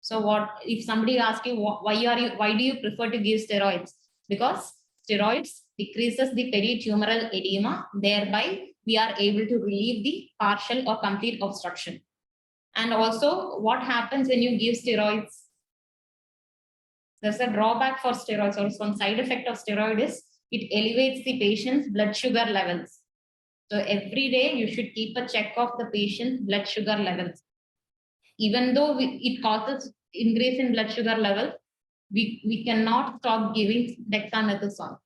Speaker 2: So what if somebody asks you why do you prefer to give steroids? Because steroids decreases the peritumoral edema, thereby we are able to relieve the partial or complete obstruction. And also, what happens when you give steroids? There's a drawback for steroids, or some side effect of steroid is it elevates the patient's blood sugar levels. So every day you should keep a check of the patient's blood sugar levels. Even though it causes increase in blood sugar level, we cannot stop giving dexamethasone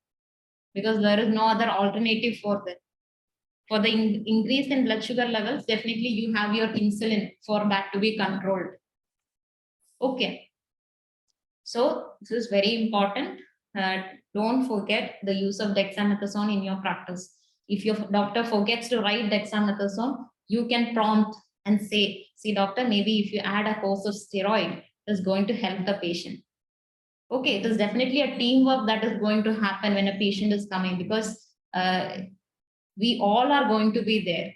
Speaker 2: because there is no other alternative for that. For the increase in blood sugar levels, definitely you have your insulin for that to be controlled. Okay. So this is very important. Don't forget the use of dexamethasone in your practice. If your doctor forgets to write dexamethasone, you can prompt and say, see doctor, maybe if you add a course of steroid, it's going to help the patient. Okay, it is definitely a teamwork that is going to happen when a patient is coming, because we all are going to be there.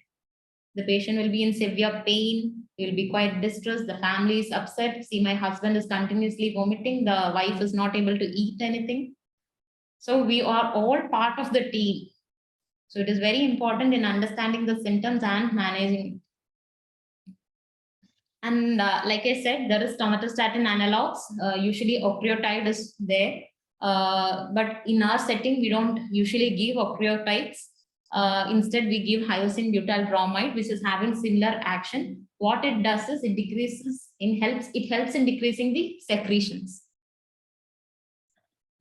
Speaker 2: The patient will be in severe pain, will be quite distressed, the family is upset. See, my husband is continuously vomiting, the wife is not able to eat anything. So we are all part of the team. So it is very important in understanding the symptoms and managing. And like I said, there is somatostatin analogs. Usually octreotide is there. But in our setting, we don't usually give octreotides. Instead, we give hyoscine butyl bromide, which is having similar action. What it does is it helps in decreasing the secretions.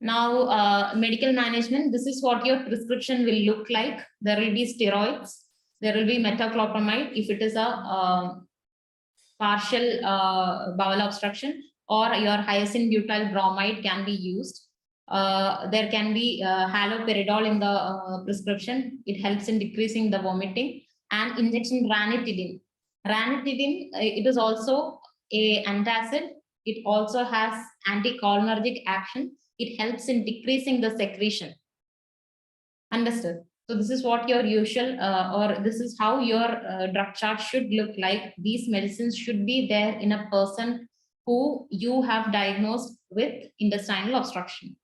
Speaker 2: Now, medical management, this is what your prescription will look like. There will be steroids, there will be metoclopramide if it is a partial bowel obstruction, or your hyoscine butyl bromide can be used. There can be haloperidol in the prescription. It helps in decreasing the vomiting, and injection ranitidine. Ranitidine, it is also a antacid. It also has anticholinergic action. It helps in decreasing the secretion. Understood? So this is what your usual, or this is how your drug chart should look like. These medicines should be there in a person who you have diagnosed with intestinal obstruction.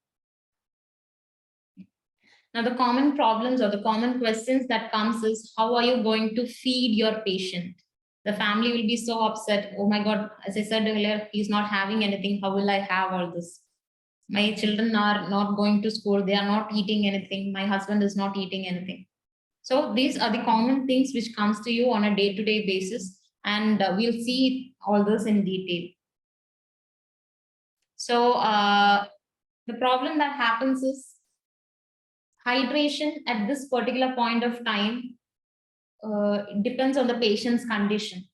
Speaker 2: Now, the common problems or the common questions that comes is, how are you going to feed your patient? The family will be so upset. Oh my God, as I said earlier, he's not having anything. How will I have all this? My children are not going to school. They are not eating anything. My husband is not eating anything. So these are the common things which comes to you on a day-to-day basis. And we'll see all this in detail. So the problem that happens is hydration at this particular point of time depends on the patient's condition.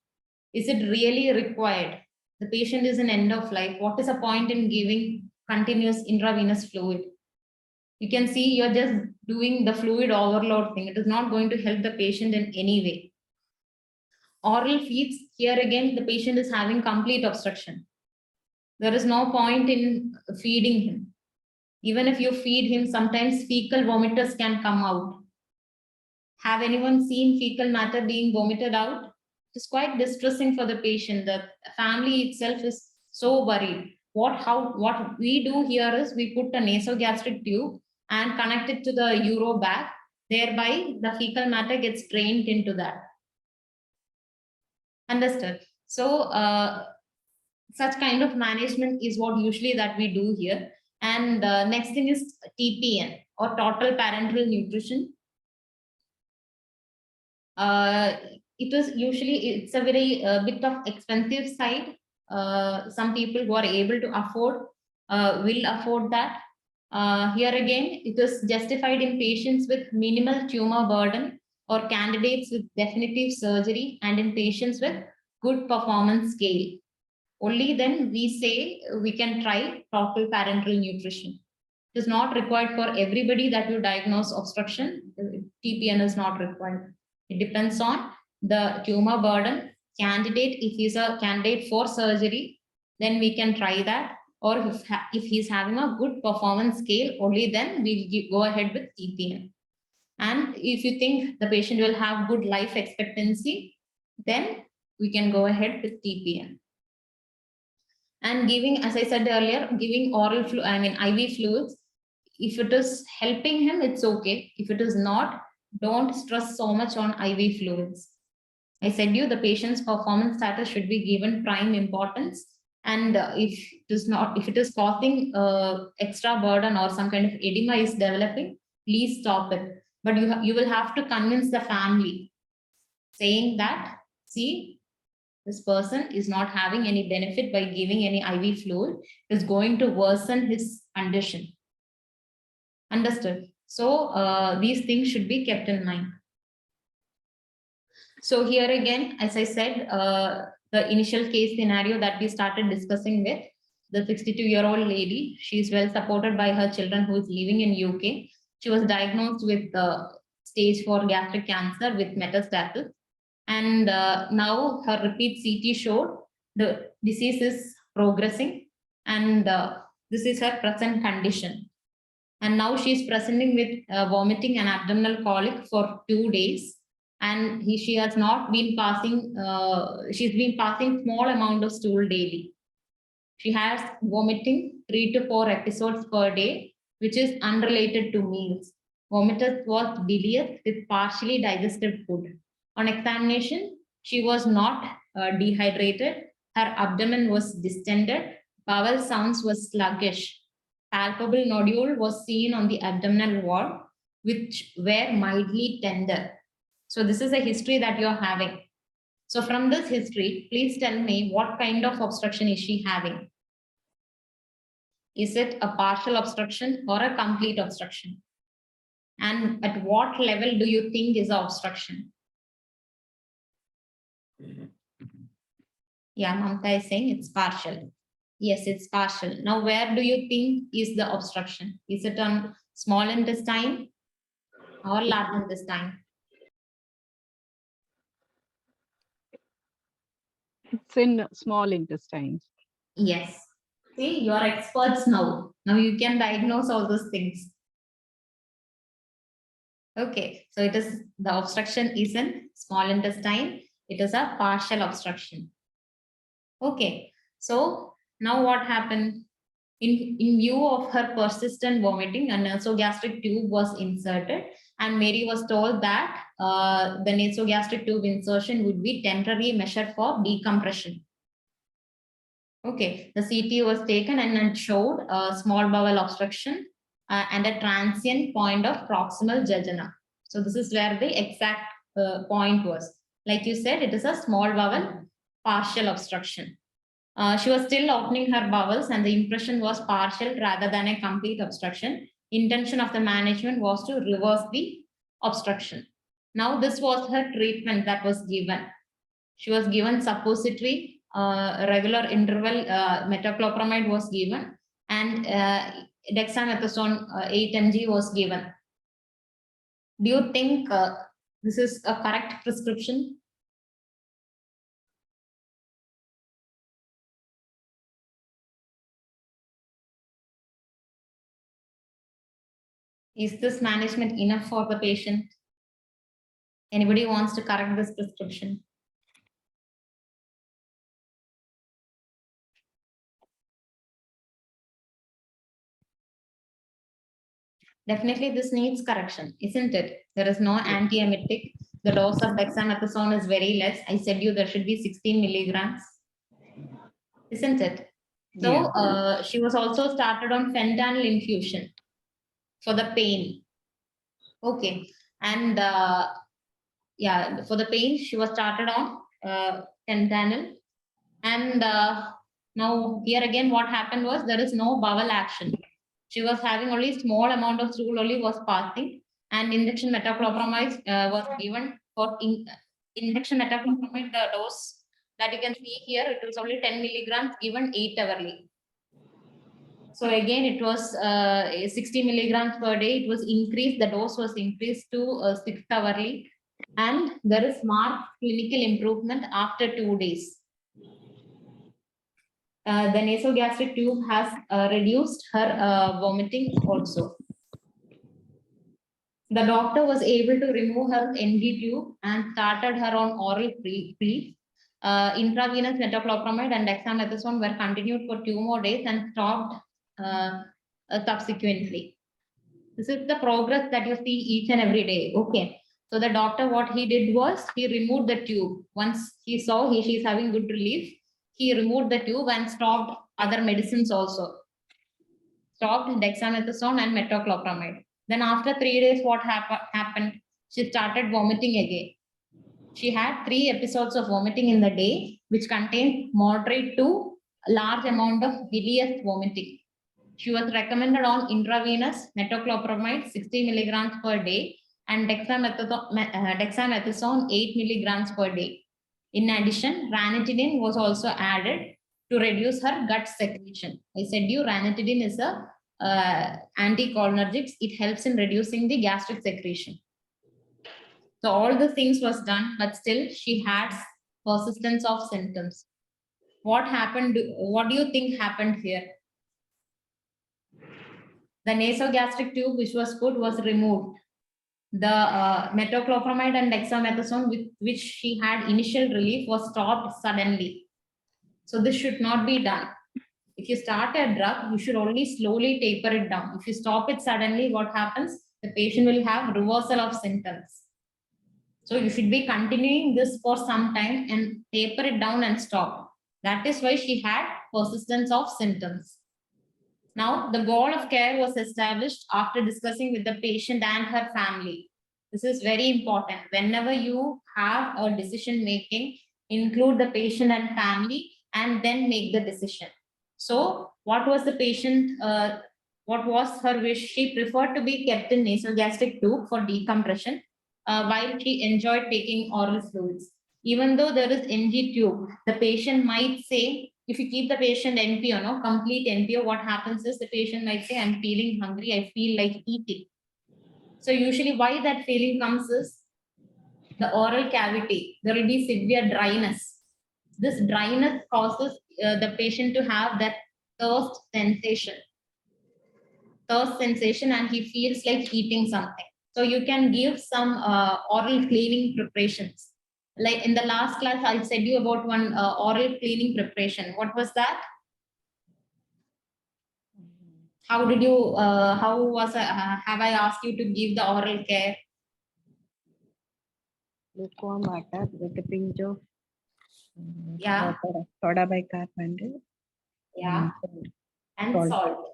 Speaker 2: Is it really required? The patient is in end of life. What is the point in giving continuous intravenous fluid? You can see you're just doing the fluid overload thing. It is not going to help the patient in any way. Oral feeds, here again, the patient is having complete obstruction. There is no point in feeding him. Even if you feed him, sometimes fecal vomiters can come out. Have anyone seen fecal matter being vomited out? It's quite distressing for the patient. The family itself is so worried. What we do here is we put a nasogastric tube and connect it to the uro bag. Thereby, the fecal matter gets drained into that. Understood? So, such kind of management is what usually that we do here. And next thing is TPN, or total parenteral nutrition. It's a very bit of expensive side. Some people who are able to afford will afford that. Here again, it is justified in patients with minimal tumor burden or candidates with definitive surgery, and in patients with good performance scale. Only then we say we can try total parenteral nutrition. It is not required for everybody that you diagnose obstruction. TPN is not required. It depends on the tumor burden, candidate. If he's a candidate for surgery, then we can try that. or if he's having a good performance scale, only then we'll go ahead with TPN. And if you think the patient will have good life expectancy, then we can go ahead with TPN. And giving, as I said earlier, giving oral IV fluids, if it is helping him, it's okay. If it is not, don't stress so much on IV fluids. I said you the patient's performance status should be given prime importance. And if it is causing extra burden or some kind of edema is developing, please stop it. But you will have to convince the family, saying that, see, this person is not having any benefit by giving any IV fluid, is going to worsen his condition. Understood? So these things should be kept in mind. So here again, as I said, the initial case scenario that we started discussing with the 62-year-old lady, she is well supported by her children who is living in UK. She was diagnosed with stage 4 gastric cancer with metastasis. And now her repeat CT showed the disease is progressing, and this is her present condition. And now she is presenting with vomiting and abdominal colic for 2 days. And she has not been passing, she's been passing small amount of stool daily. She has vomiting 3 to 4 episodes per day, which is unrelated to meals. Vomitus was bilious with partially digested food. On examination, she was not dehydrated. Her abdomen was distended. Bowel sounds was sluggish. Palpable nodule was seen on the abdominal wall, which were mildly tender. So this is a history that you're having. So from this history, please tell me what kind of obstruction is she having? Is it a partial obstruction or a complete obstruction? And at what level do you think is the obstruction? Yeah, Mamta is saying it's partial. Yes, it's partial. Now, where do you think is the obstruction? Is it on small intestine or large intestine?
Speaker 3: It's in small intestine.
Speaker 2: Yes. See, you are experts now. Now you can diagnose all those things. Okay, so it is the obstruction is in small intestine. It is a partial obstruction. Okay, so now what happened? In view of her persistent vomiting, a nasogastric tube was inserted, and Mary was told that the nasogastric tube insertion would be temporary measure for decompression. Okay, the CT was taken and it showed a small bowel obstruction and a transient point of proximal jejunum. So this is where the exact point was. Like you said, it is a small bowel partial obstruction. She was still opening her bowels and the impression was partial rather than a complete obstruction. Intention of the management was to reverse the obstruction. Now this was her treatment that was given. She was given suppository, regular interval metoclopramide was given, and dexamethasone 8 mg was given. Do you think this is a correct prescription? Is this management enough for the patient? Anybody wants to correct this prescription? Definitely this needs correction, isn't it? There is no antiemetic. The dose of dexamethasone is very less. I said you there should be 16 milligrams, isn't it? So she was also started on fentanyl infusion for the pain. Okay, and yeah, for the pain she was started on fentanyl, and now here again what happened was there is no bowel action. She was having only small amount of stool only was passing, and injection metoclopramide was given for injection metoclopramide. The dose that you can see here, it was only 10 milligrams given 8-hourly. So again, it was 60 milligrams per day. It was increased. The dose was increased to 6-hourly, and there is marked clinical improvement after 2 days. The nasogastric tube has reduced her vomiting also. The doctor was able to remove her NG tube and started her on oral pills. Intravenous metoclopramide and dexamethasone were continued for 2 more days and stopped subsequently. This is the progress that you see each and every day. Okay. So the doctor, what he did was he removed the tube. Once he saw she is having good relief, he removed the tube and stopped other medicines also. Stopped dexamethasone and metoclopramide. Then after 3 days, what happened? She started vomiting again. She had 3 episodes of vomiting in the day, which contained moderate to large amount of bilious vomiting. She was recommended on intravenous metoclopramide 60 milligrams per day and dexamethasone 8 milligrams per day. In addition, ranitidine was also added to reduce her gut secretion. I said you ranitidine is a anticholinergic. It helps in reducing the gastric secretion. So all the things was done, but still she had persistence of symptoms. What happened? What do you think happened here? The nasogastric tube which was put was removed. The metoclopramide and dexamethasone with which she had initial relief was stopped suddenly. So this should not be done. If you start a drug, you should only slowly taper it down. If you stop it suddenly, what happens? The patient will have reversal of symptoms. So you should be continuing this for some time and taper it down and stop. That is why she had persistence of symptoms. Now, the goal of care was established after discussing with the patient and her family. This is very important. Whenever you have a decision making, include the patient and family and then make the decision. So, what was the patient, what was her wish? She preferred to be kept in nasogastric tube for decompression while she enjoyed taking oral fluids. Even though there is NG tube, the patient might say, if you keep the patient NPO, no, complete NPO, what happens is the patient might say, I'm feeling hungry, I feel like eating. So usually why that feeling comes is the oral cavity, there will be severe dryness. This dryness causes the patient to have that thirst sensation, and he feels like eating something. So you can give some oral cleaning preparations. Like in the last class, I said you about one oral cleaning preparation. What was that? How did you, have I asked you to give the oral care?
Speaker 4: Lukewarm water with a pinch of
Speaker 2: Yeah.
Speaker 4: soda bicarbonate.
Speaker 2: Yeah. And salt.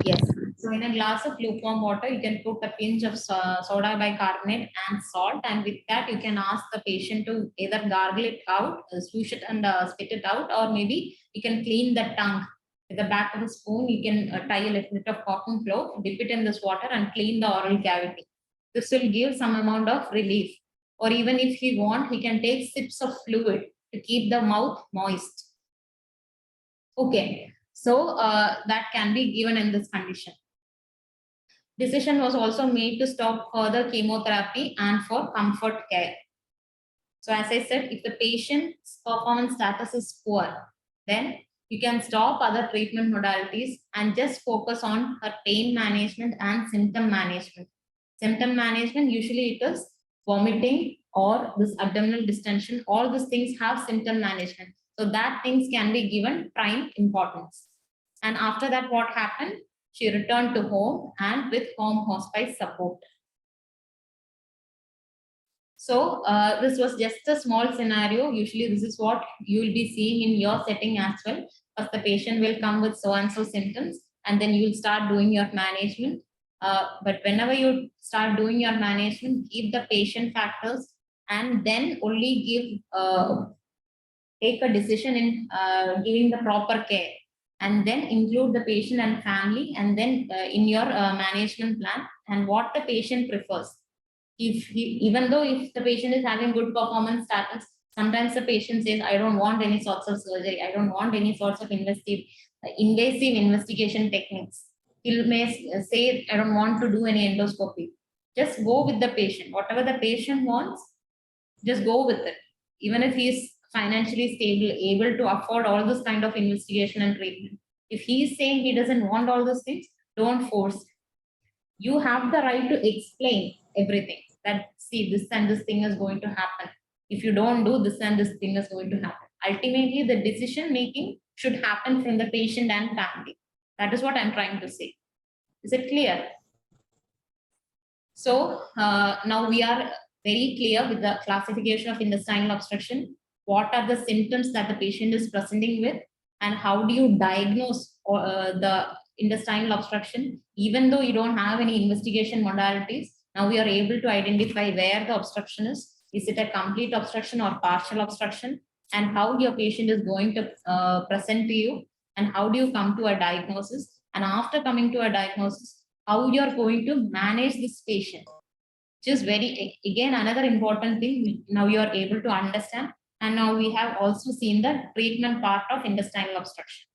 Speaker 2: Yes. So in a glass of lukewarm water, you can put a pinch of soda bicarbonate and salt. And with that, you can ask the patient to either gargle it out, swoosh it and spit it out, or maybe you can clean the tongue. With the back of a spoon, you can tie a little bit of cotton cloth, dip it in this water and clean the oral cavity. This will give some amount of relief. Or even if he want, he can take sips of fluid to keep the mouth moist. Okay. So that can be given in this condition. Decision was also made to stop further chemotherapy and for comfort care. So as I said, if the patient's performance status is poor, then you can stop other treatment modalities and just focus on her pain management and symptom management. Symptom management, usually it is vomiting or this abdominal distension. All these things have symptom management. So that things can be given prime importance. And after that, what happened? She returned to home and with home hospice support. So this was just a small scenario. Usually this is what you will be seeing in your setting as well. First, the patient will come with so-and-so symptoms, and then you will start doing your management. But whenever you start doing your management, keep the patient factors and then only take a decision in giving the proper care, and then include the patient and family, and then in your management plan and what the patient prefers. Even though if the patient is having good performance status, sometimes the patient says, I don't want any sorts of surgery, I don't want any sorts of invasive investigation techniques. He may say, I don't want to do any endoscopy. Just go with the patient. Whatever the patient wants, just go with it. Even if he's financially stable, able to afford all this kind of investigation and treatment. If he is saying he doesn't want all those things, don't force it. You have the right to explain everything, that see, this and this thing is going to happen. If you don't do this and this thing is going to happen. Ultimately, the decision making should happen from the patient and family. That is what I'm trying to say. Is it clear? So now we are very clear with the classification of intestinal obstruction. What are the symptoms that the patient is presenting with, and how do you diagnose the intestinal obstruction? Even though you don't have any investigation modalities, now we are able to identify where the obstruction is. Is it a complete obstruction or partial obstruction? And how your patient is going to present to you, and how do you come to a diagnosis? And after coming to a diagnosis, how you are going to manage this patient, which is very, again, another important thing. Now you are able to understand, and now we have also seen the treatment part of intestinal obstruction.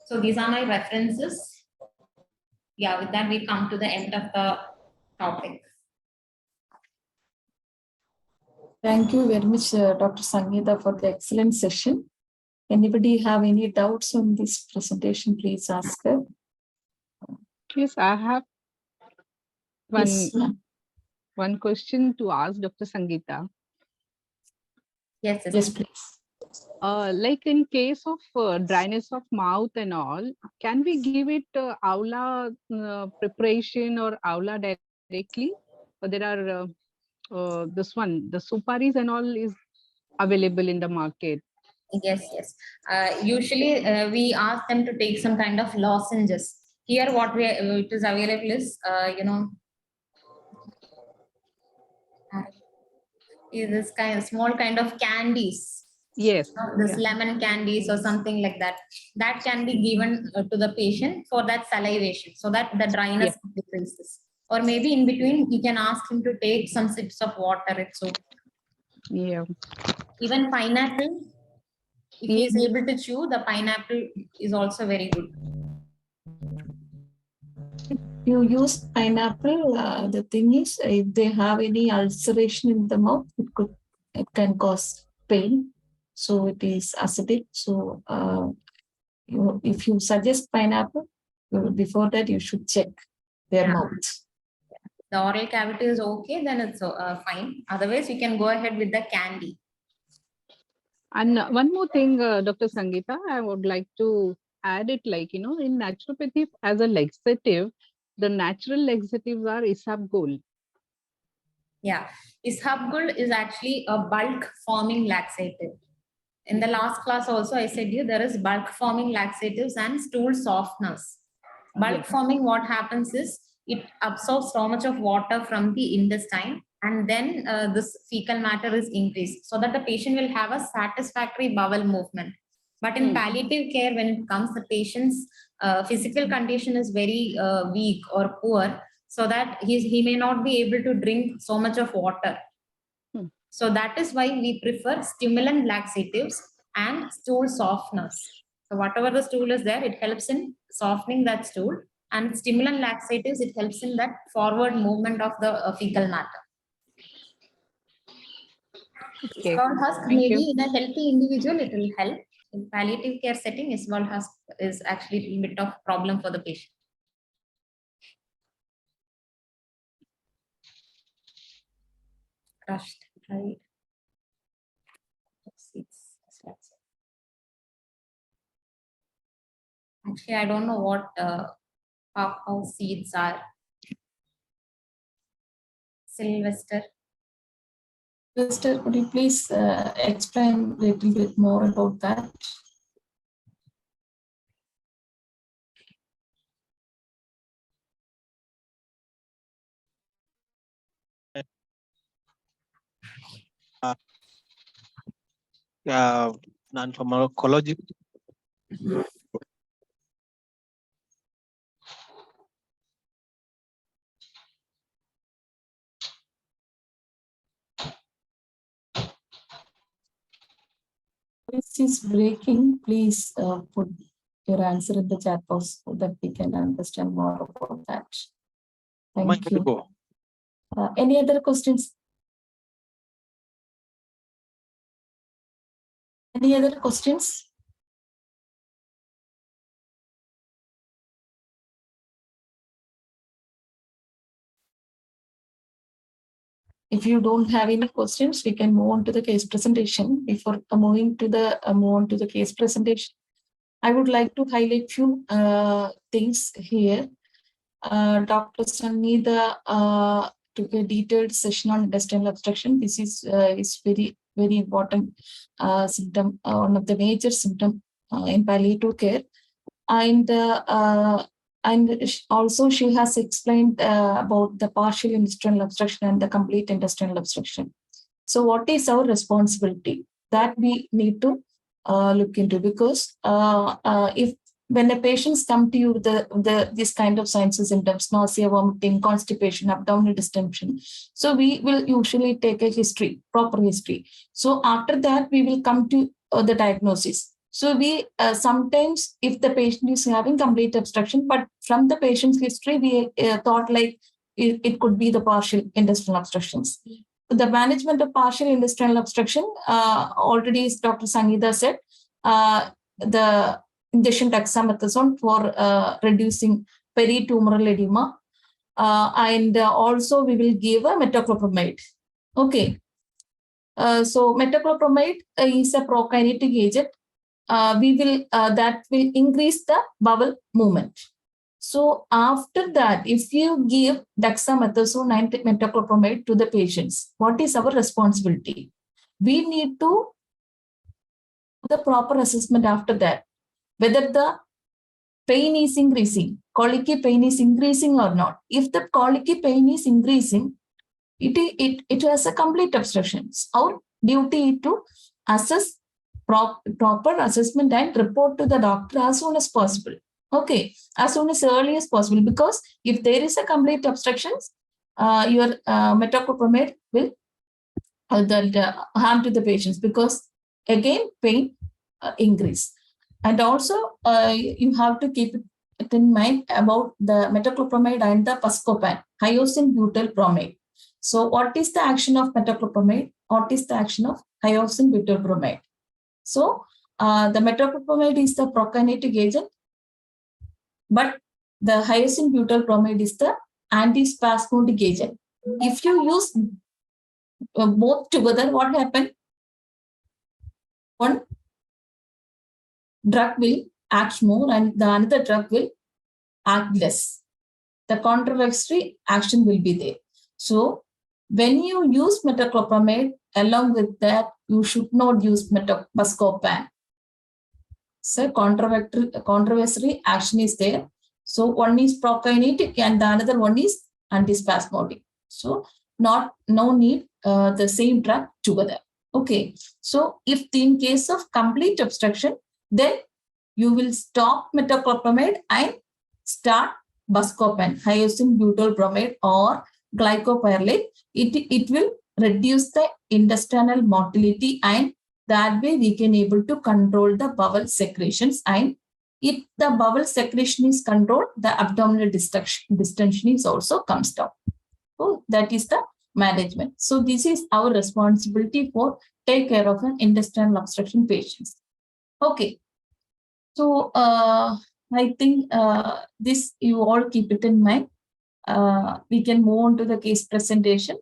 Speaker 2: So these are my references. Yeah, with that we come to the end of the topic.
Speaker 1: Thank you very much, Dr. Sangeetha, for the excellent session. Anybody have any doubts on this presentation, please ask her.
Speaker 3: Yes, I have one,
Speaker 1: Yes, ma'am.
Speaker 3: one question to ask Dr. Sangeetha.
Speaker 2: Yes,
Speaker 1: Yes, please.
Speaker 3: Like in case of dryness of mouth and all, can we give it aula preparation or aula directly? Or there are this one, the suparis and all is available in the market.
Speaker 2: Yes. Usually we ask them to take some kind of lozenges. Here what it is available is is this kind of small kind of candies.
Speaker 3: Yes.
Speaker 2: This lemon candies or something like that. That can be given to the patient for that salivation, so that the dryness decreases. Or maybe in between, you can ask him to take some sips of water. It's okay.
Speaker 3: Yeah.
Speaker 2: Even pineapple, if he is able to chew, the pineapple is also very good.
Speaker 1: You use pineapple, the thing is, if they have any ulceration in the mouth, it can cause pain. So it is acidic. So if you suggest pineapple, before that you should check their mouth.
Speaker 2: The oral cavity is okay, then it's fine. Otherwise, you can go ahead with the candy.
Speaker 3: And one more thing, Dr. Sangeetha, I would like to add it, like, in naturopathy as a laxative, the natural laxatives are isabgol.
Speaker 2: Yeah, isabgol is actually a bulk forming laxative. In the last class also, I said there is bulk forming laxatives and stool softeners. Bulk forming, what happens is it absorbs so much of water from the intestine, and then this fecal matter is increased so that the patient will have a satisfactory bowel movement. But in palliative care, when it comes, the patient's physical condition is very weak or poor, so that he may not be able to drink so much of water. So that is why we prefer stimulant laxatives and stool softeners. So whatever the stool is there, it helps in softening that stool, and stimulant laxatives, it helps in that forward movement of the fecal matter.
Speaker 3: Okay.
Speaker 2: Isabgol husk, maybe in a healthy individual, it will help. In palliative care setting, Isabgol husk is actually a bit of problem for the patient. Crushed, right? Actually, I don't know what how seeds are. Sylvester.
Speaker 1: Sylvester, could you please explain a little bit more about that?
Speaker 6: Non-pharmacology.
Speaker 1: This is breaking. Please put your answer in the chat box so that we can understand more about that. Thank you. Any other questions? Any other questions? If you don't have any questions, we can move on to the case presentation. Before moving to the move on to the case presentation, I would like to highlight few things here. Dr. Sangeetha took a detailed session on intestinal obstruction. This is very important symptom, one of the major symptom in palliative care, and also she has explained about the partial intestinal obstruction and the complete intestinal obstruction. So what is our responsibility? That we need to look into, because if when the patients come to you with this kind of signs and symptoms, nausea, vomiting, constipation, abdominal distension, so we will usually take a history, proper history. So after that, we will come to the diagnosis. So we sometimes, if the patient is having complete obstruction, but from the patient's history, we thought like it could be the partial intestinal obstructions. The management of partial intestinal obstruction, already as Dr. Sangeetha said, the injection dexamethasone for reducing peritumoral edema, and also we will give a metoclopramide. Okay. So metoclopramide is a prokinetic agent. That will increase the bowel movement. So after that, if you give dexamethasone and metoclopramide to the patients, what is our responsibility? We need to do the proper assessment after that, whether the pain is increasing, colicky pain is increasing or not. If the colicky pain is increasing, it has a complete obstruction. Our duty is to assess proper assessment and report to the doctor as soon as possible. Okay, as soon as early as possible, because if there is a complete obstruction, your metoclopramide will harm to the patients, because again pain increase. And also you have to keep it in mind about the metoclopramide and the Buscopan, hyoscine butyl bromide. So what is the action of metoclopramide? What is the action of hyoscine butyl bromide? So the metoclopramide is the prokinetic agent, but the hyoscine butyl bromide is the antispasmodic agent. If you use both together, what happens? One drug will act more and the another drug will act less. The contradictory action will be there. So when you use metoclopramide, along with that, you should not use Buscopan. So controversy action is there. So one is prokinetic and the another one is antispasmodic. So no need the same drug together. Okay. So if in case of complete obstruction, then you will stop metoclopramide and start Buscopan, hyoscine butyl bromide or glycopyrrolate. It will reduce the intestinal motility, and that way we can able to control the bowel secretions. And if the bowel secretion is controlled, the abdominal distension is also comes down. So that is the management. So this is our responsibility for take care of an intestinal obstruction patients. Okay. So I think this you all keep it in mind. We can move on to the case presentation.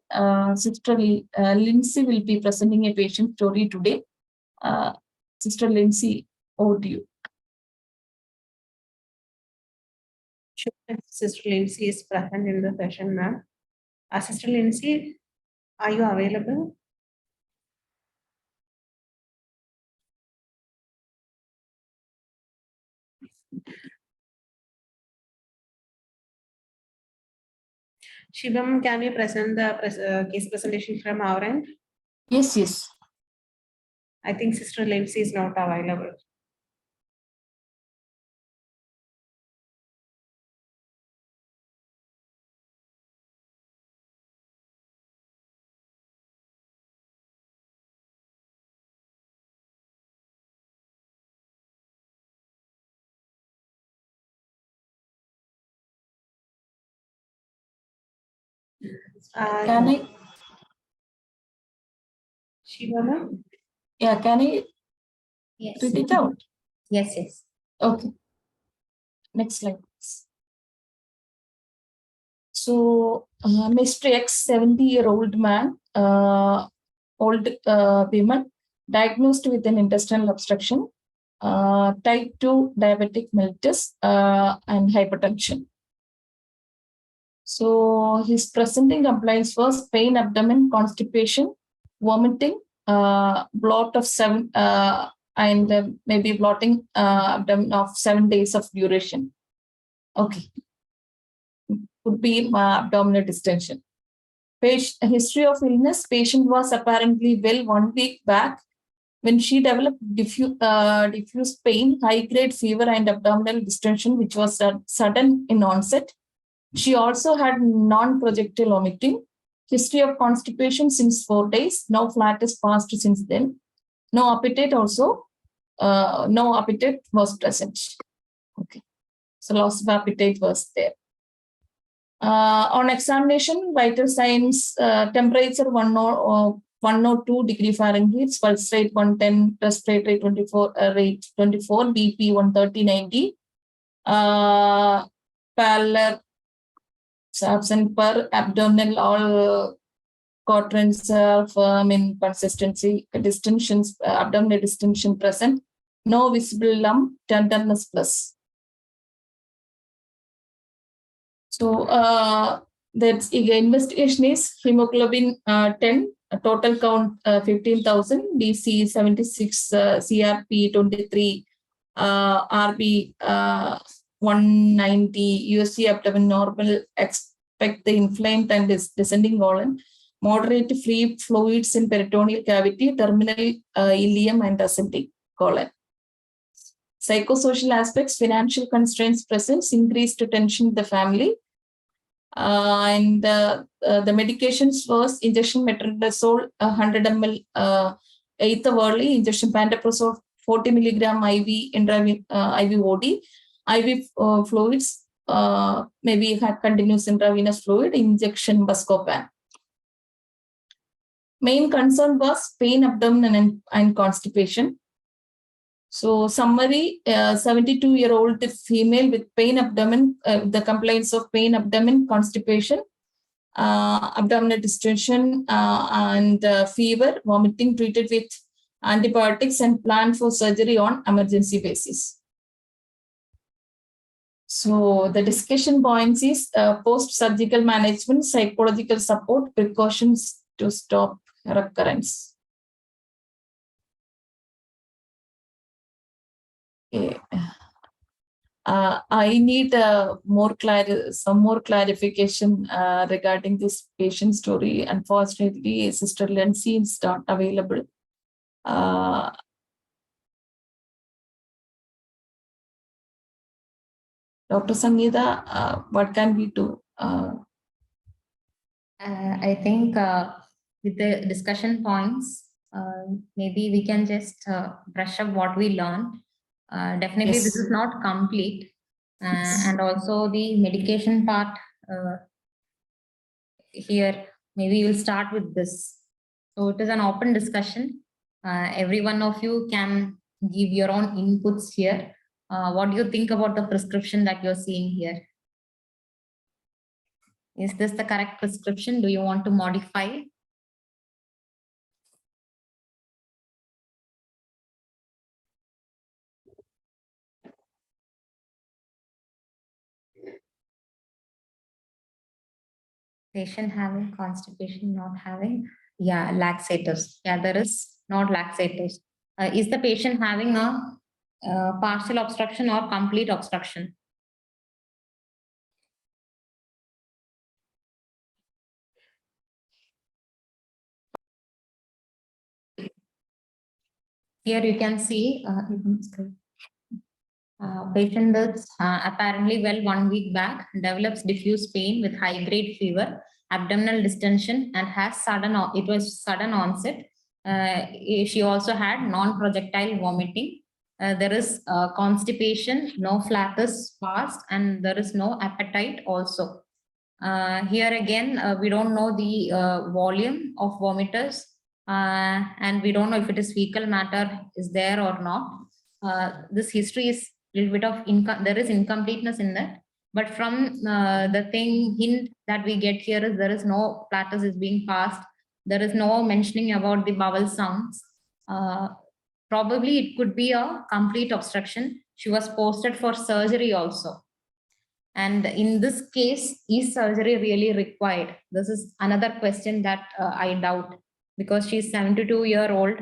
Speaker 1: Sister Lindsay will be presenting a patient story today. Sister Lindsay, over to you.
Speaker 7: Sure. Sister Lindsay is present in the session, ma'am. Sister Lindsay, are you available? Shivam, can you present the case presentation from our end?
Speaker 1: Yes, yes.
Speaker 7: I think Sister Lindsay is not available.
Speaker 1: Can I?
Speaker 7: Shivam?
Speaker 1: Yeah, can I
Speaker 2: Yes.
Speaker 1: Read it out.
Speaker 2: Yes, yes.
Speaker 1: Okay. Next slide, please. So, Mr. X, 70-year-old man, old woman, diagnosed with an intestinal obstruction, type 2 diabetic mellitus, and hypertension. So, his presenting complaints was pain, abdomen, constipation, vomiting, blot of 7, and maybe blotting abdomen of 7 days of duration. Okay. Could be abdominal distension. History of illness, patient was apparently well 1 week back when she developed diffuse pain, high-grade fever, and abdominal distension, which was sudden in onset. She also had non-projectile vomiting. History of constipation since 4 days. No flat is passed since then. No appetite also. No appetite was present. Okay. So loss of appetite was there. On examination, vital signs, temperature 102 degree Fahrenheit, pulse rate 110, respiratory 24, rate 24, BP 130/90, pallor absent per abdominal, all quadrants are firm in consistency, distensions, abdominal distension present, no visible lump, tenderness plus. So that's investigation is hemoglobin 10, total count 15,000, DC 76, CRP 23, RB 190, USG abdomen normal, expect the inflamed and descending colon, moderate free fluids in peritoneal cavity, terminal ileum and ascending colon. Psychosocial aspects, financial constraints presence, increased tension in the family. And the medications was injection metronidazole 100 ml 8th of early, injection pantoprazole 40 milligram IV IV OD, IV fluids, maybe had continuous intravenous fluid, injection buscopan. Main concern was pain, abdomen, and constipation. So summary, 72-year-old female with pain abdomen, the complaints of pain, abdomen, constipation, abdominal distension, and fever, vomiting, treated with antibiotics and planned for surgery on emergency basis. So the discussion points is post-surgical management, psychological support, precautions to stop recurrence. Okay. I need some more clarification regarding this patient story. Unfortunately, Sister Lindsay is not available. Dr. Sangeetha, what can we do?
Speaker 2: I think with the discussion points, maybe we can just brush up what we learned. Definitely,
Speaker 1: Yes.
Speaker 2: this is not complete.
Speaker 1: Yes.
Speaker 2: And also the medication part here, maybe we'll start with this. So it is an open discussion. Every one of you can give your own inputs here. What do you think about the prescription that you're seeing here? Is this the correct prescription? Do you want to modify? Patient having constipation, not having, yeah, laxatives. Yeah, there is not laxatives. Is the patient having a partial obstruction or complete obstruction? Here you can see patient is apparently well 1 week back, develops diffuse pain with high-grade fever, abdominal distension, and has it was sudden onset. She also had non-projectile vomiting. There is constipation, no flatus passed, and there is no appetite also. Here again, we don't know the volume of vomiters. and we don't know if it is fecal matter is there or not. This history is a little bit of there is incompleteness in that. But from the hint that we get here is there is no platters is being passed. There is no mentioning about the bowel sounds. Probably it could be a complete obstruction. She was posted for surgery also. And in this case, is surgery really required? This is another question that I doubt, because she's 72-year-old.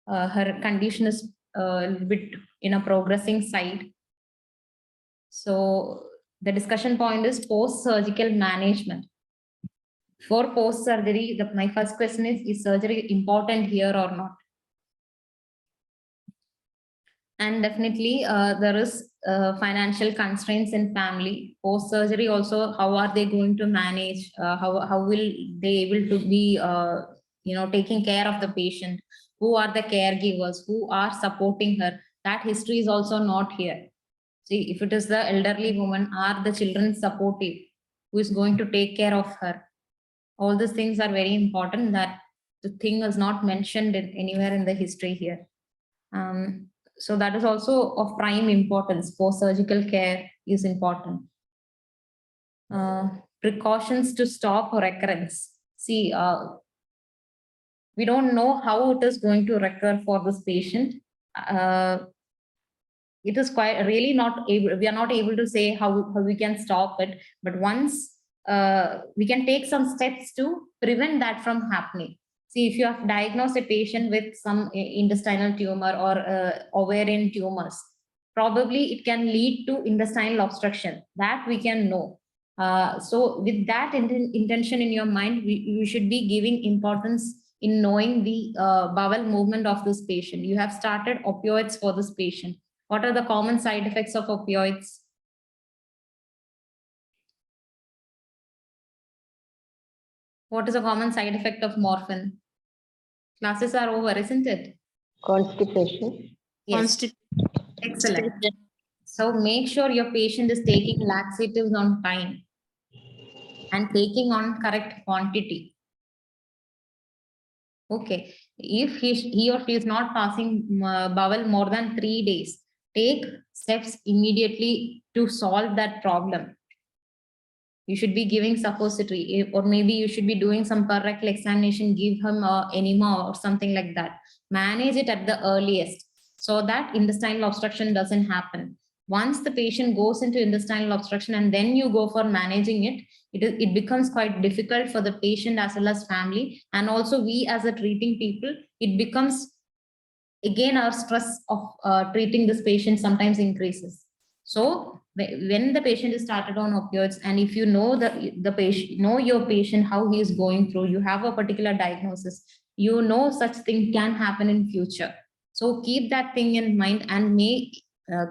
Speaker 2: Her condition is a little bit in a progressing side. So the discussion point is post-surgical management. For post-surgery, my first question is surgery important here or not? And definitely there is financial constraints in family. Post-surgery also, how are they going to manage? How will they able to be taking care of the patient? Who are the caregivers? Who are supporting her? That history is also not here. See, if it is the elderly woman, are the children supportive? Who is going to take care of her? All these things are very important. That the thing is not mentioned anywhere in the history here. So that is also of prime importance. Post-surgical care is important. Precautions to stop recurrence. See, we don't know how it is going to recur for this patient. It is quite really not able, we are not able to say how we can stop it, but once we can take some steps to prevent that from happening. See, if you have diagnosed a patient with some intestinal tumor or ovarian tumors, probably it can lead to intestinal obstruction. That we can know. So with that intention in your mind, you should be giving importance in knowing the bowel movement of this patient. You have started opioids for this patient. What are the common side effects of opioids? What is a common side effect of morphine? Classes are over, isn't it?
Speaker 8: Constipation.
Speaker 2: Yes. Excellent. So make sure your patient is taking laxatives on time and taking on correct quantity. Okay. If he or she is not passing bowel more than 3 days, take steps immediately to solve that problem. You should be giving suppository, or maybe you should be doing some rectal examination, give him enema or something like that. Manage it at the earliest so that intestinal obstruction doesn't happen. Once the patient goes into intestinal obstruction and then you go for managing it, it becomes quite difficult for the patient as well as family. And also we as a treating people, it becomes, again, our stress of treating this patient sometimes increases. So when the patient is started on opioids, and if you know the patient, know your patient, how he is going through, you have a particular diagnosis, you know such thing can happen in future. So keep that thing in mind and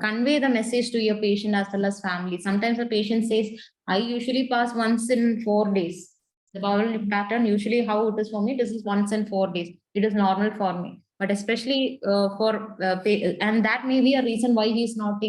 Speaker 2: convey the message to your patient as well as family. Sometimes the patient says, I usually pass once in 4 days. The bowel pattern, usually how it is for me, this is once in 4 days. It is normal for me. But especially and that may be a reason why he is not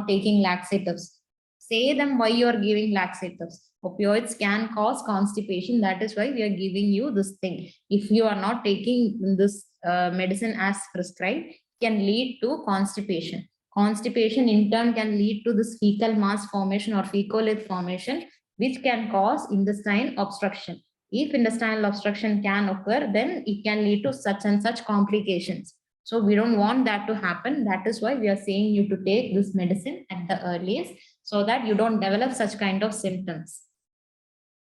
Speaker 2: taking laxatives. Say them why you are giving laxatives. Opioids can cause constipation. That is why we are giving you this thing. If you are not taking this medicine as prescribed, it can lead to constipation. Constipation in turn can lead to this fecal mass formation or fecalith formation, which can cause intestinal obstruction. If intestinal obstruction can occur, then it can lead to such and such complications. So we don't want that to happen. That is why we are saying you to take this medicine at the earliest so that you don't develop such kind of symptoms.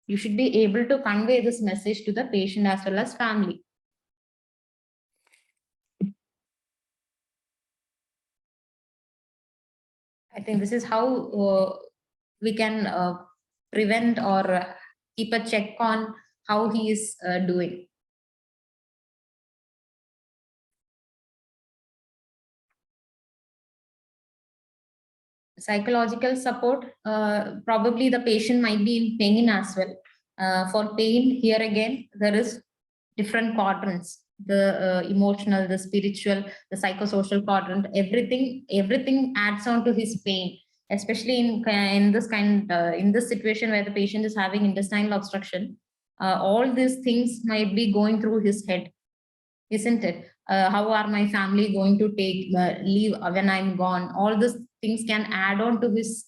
Speaker 2: You should be able to convey this message to the patient as well as family. I think this is how we can prevent or keep a check on how he is doing. Psychological support, probably the patient might be in pain as well. For pain, here again, there is different quadrants, the emotional, the spiritual, the psychosocial quadrant, everything adds on to his pain, especially in this situation where the patient is having intestinal obstruction. All these things might be going through his head. isn't it? How are my family going to take leave when I'm gone? All these things can add on to his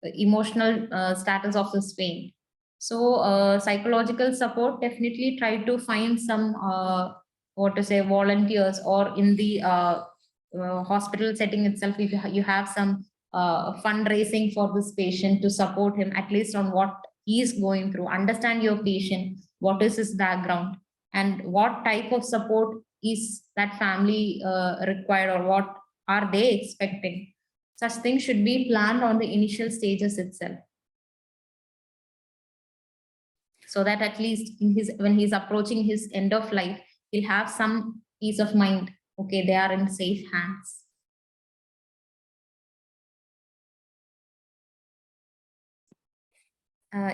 Speaker 2: emotional status of this pain. So psychological support, definitely try to find some what to say, volunteers, or in the hospital setting itself, if you have some fundraising for this patient to support him at least on what he is going through. Understand your patient, what is his background, and what type of support is that family required, or what are they expecting. Such things should be planned on the initial stages itself, so that at least in his, when he's approaching his end of life, he'll have some peace of mind. Okay, they are in safe hands.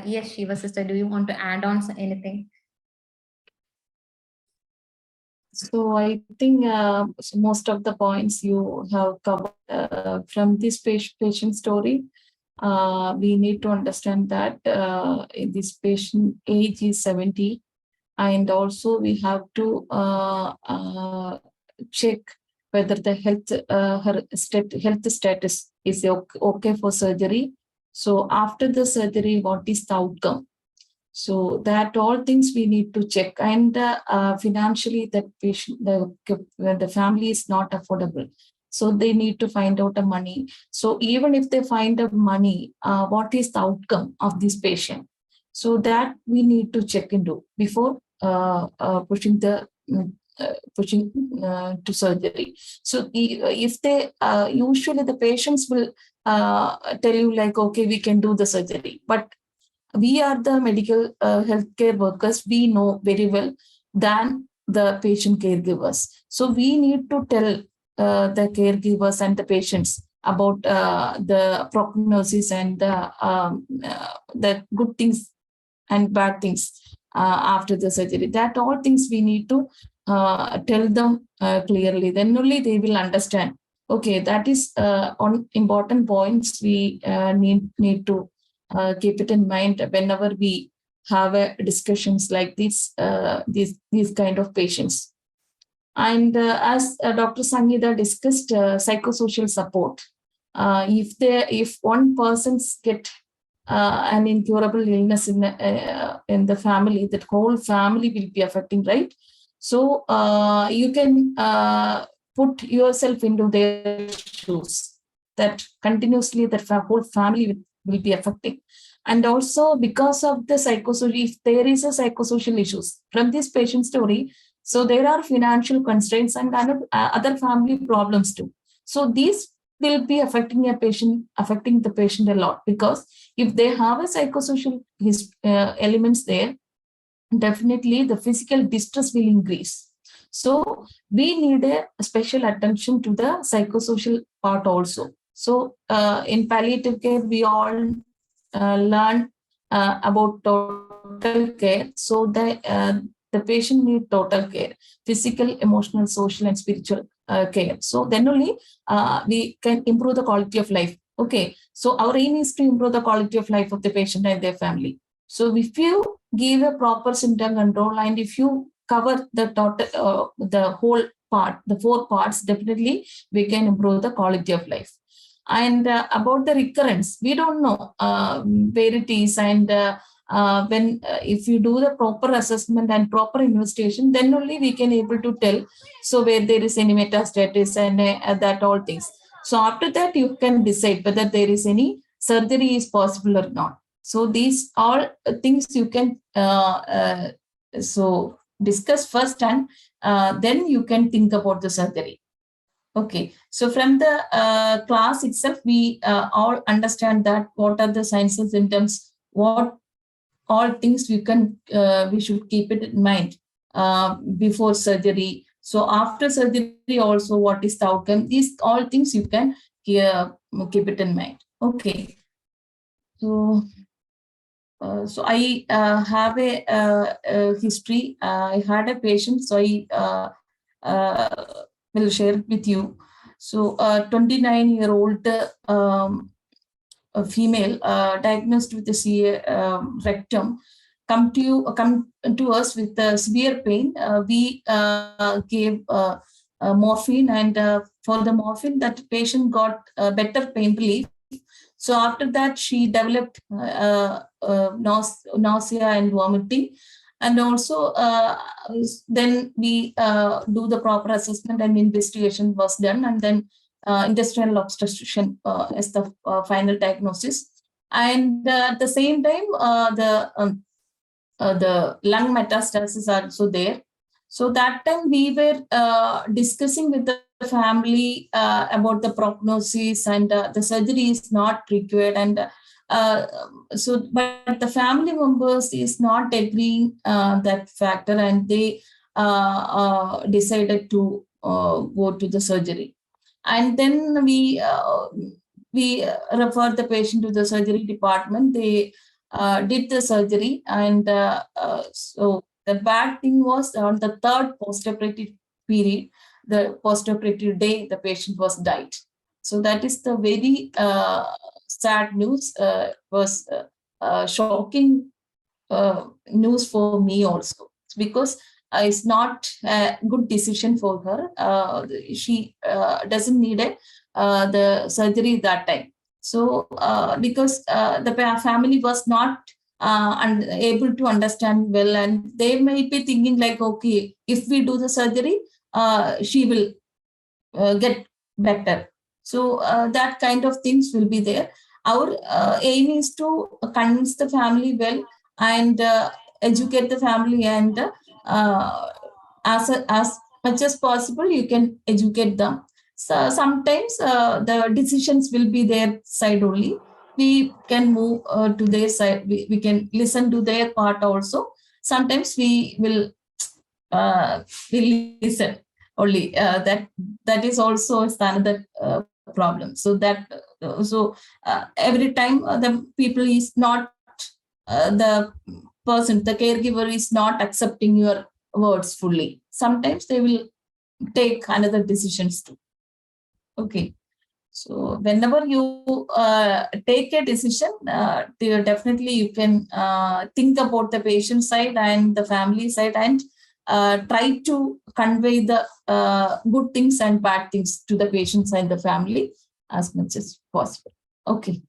Speaker 2: Yes, Shiva sister, do you want to add on anything?
Speaker 1: So I think so most of the points you have covered from this patient story. We need to understand that this patient age is 70, and also we have to check whether the health status is okay for surgery. So after the surgery, what is the outcome? So that all things we need to check, and financially that patient, the family is not affordable, so they need to find out the money. So even if they find the money, what is the outcome of this patient? So that we need to check into before pushing to surgery. So if they usually the patients will tell you like, okay, we can do the surgery, but we are the medical healthcare workers, we know very well than the patient caregivers. So we need to tell the caregivers and the patients about the prognosis and the good things and bad things after the surgery. That all things we need to tell them clearly. Then only they will understand. Okay, that is on important points we need to keep it in mind whenever we have discussions like this, these kind of patients. And as Dr. Sangeetha discussed, psychosocial support. If one person's get an incurable illness in the family, that whole family will be affecting, right? So you can put yourself into their shoes, that continuously that whole family will be affecting. And also because of the psychosocial, if there is a psychosocial issues from this patient story, so there are financial constraints and other family problems too. So these will be affecting the patient a lot, because if they have a psychosocial elements there, definitely the physical distress will increase. So we need a special attention to the psychosocial part also. So in palliative care, we all learn about total care. So the patient need total care, physical, emotional, social, and spiritual care. So then only we can improve the quality of life. Okay, so our aim is to improve the quality of life of the patient and their family. So if you give a proper symptom control, and if you cover the total, the whole part, the 4 parts, definitely we can improve the quality of life. And about the recurrence, we don't know where it is, and when if you do the proper assessment and proper investigation, then only we can able to tell. So where there is any metastasis and that all things. So after that, you can decide whether there is any surgery is possible or not. So these all things you can so discuss first, and then you can think about the surgery. Okay, so from the class itself, we all understand that what are the signs and symptoms, what all things we should keep it in mind before surgery. So after surgery also, what is the outcome? These all things you can keep it in mind. Okay, so so I have a history. I had a patient, so I will share it with you. So 29-year-old a female diagnosed with the rectum. come to us with severe pain, we gave morphine, and for the morphine, that patient got better pain relief. So after that, she developed nausea and vomiting. And also, then we do the proper assessment and investigation was done, and then intestinal obstruction as the final diagnosis. And at the same time, the lung metastasis are also there. So that time we were discussing with the family about the prognosis, and the surgery is not required. And but the family members is not agreeing that factor, and they decided to go to the surgery. And then we refer the patient to the surgery department. They did the surgery, and so the bad thing was on the third postoperative period, the postoperative day, the patient was died. So that is the very sad news. Was shocking news for me also, because it's not a good decision for her. She doesn't need the surgery that time. So because the family was not able to understand well, and they may be thinking like, okay, if we do the surgery, she will get better. So that kind of things will be there. Our aim is to convince the family well, and educate the family, and as much as possible, you can educate them. So sometimes the decisions will be their side only. We can move to their side. We can listen to their part also. Sometimes we will listen only. That is also another problem. So that every time the people is not the person, the caregiver is not accepting your words fully. Sometimes they will take another decisions too. Okay. So whenever you take a decision, definitely you can think about the patient side and the family side, and try to convey the good things and bad things to the patients and the family as much as possible. Okay.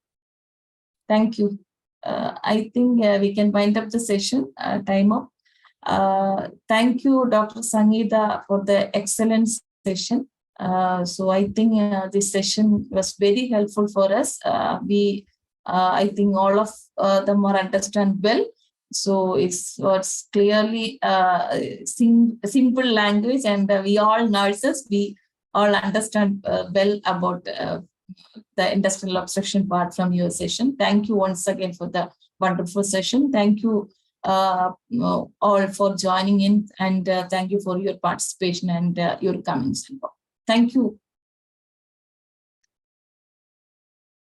Speaker 1: Thank you. I think we can wind up the session. Time up. Thank you, Dr. Sangeetha, for the excellent session. So I think this session was very helpful for us. I think all of them are understand well. So it's clearly simple language, and we all nurses, we all understand well about the intestinal obstruction part from your session. Thank you once again for the wonderful session. Thank you all for joining in, and thank you for your participation and your comments. Thank you.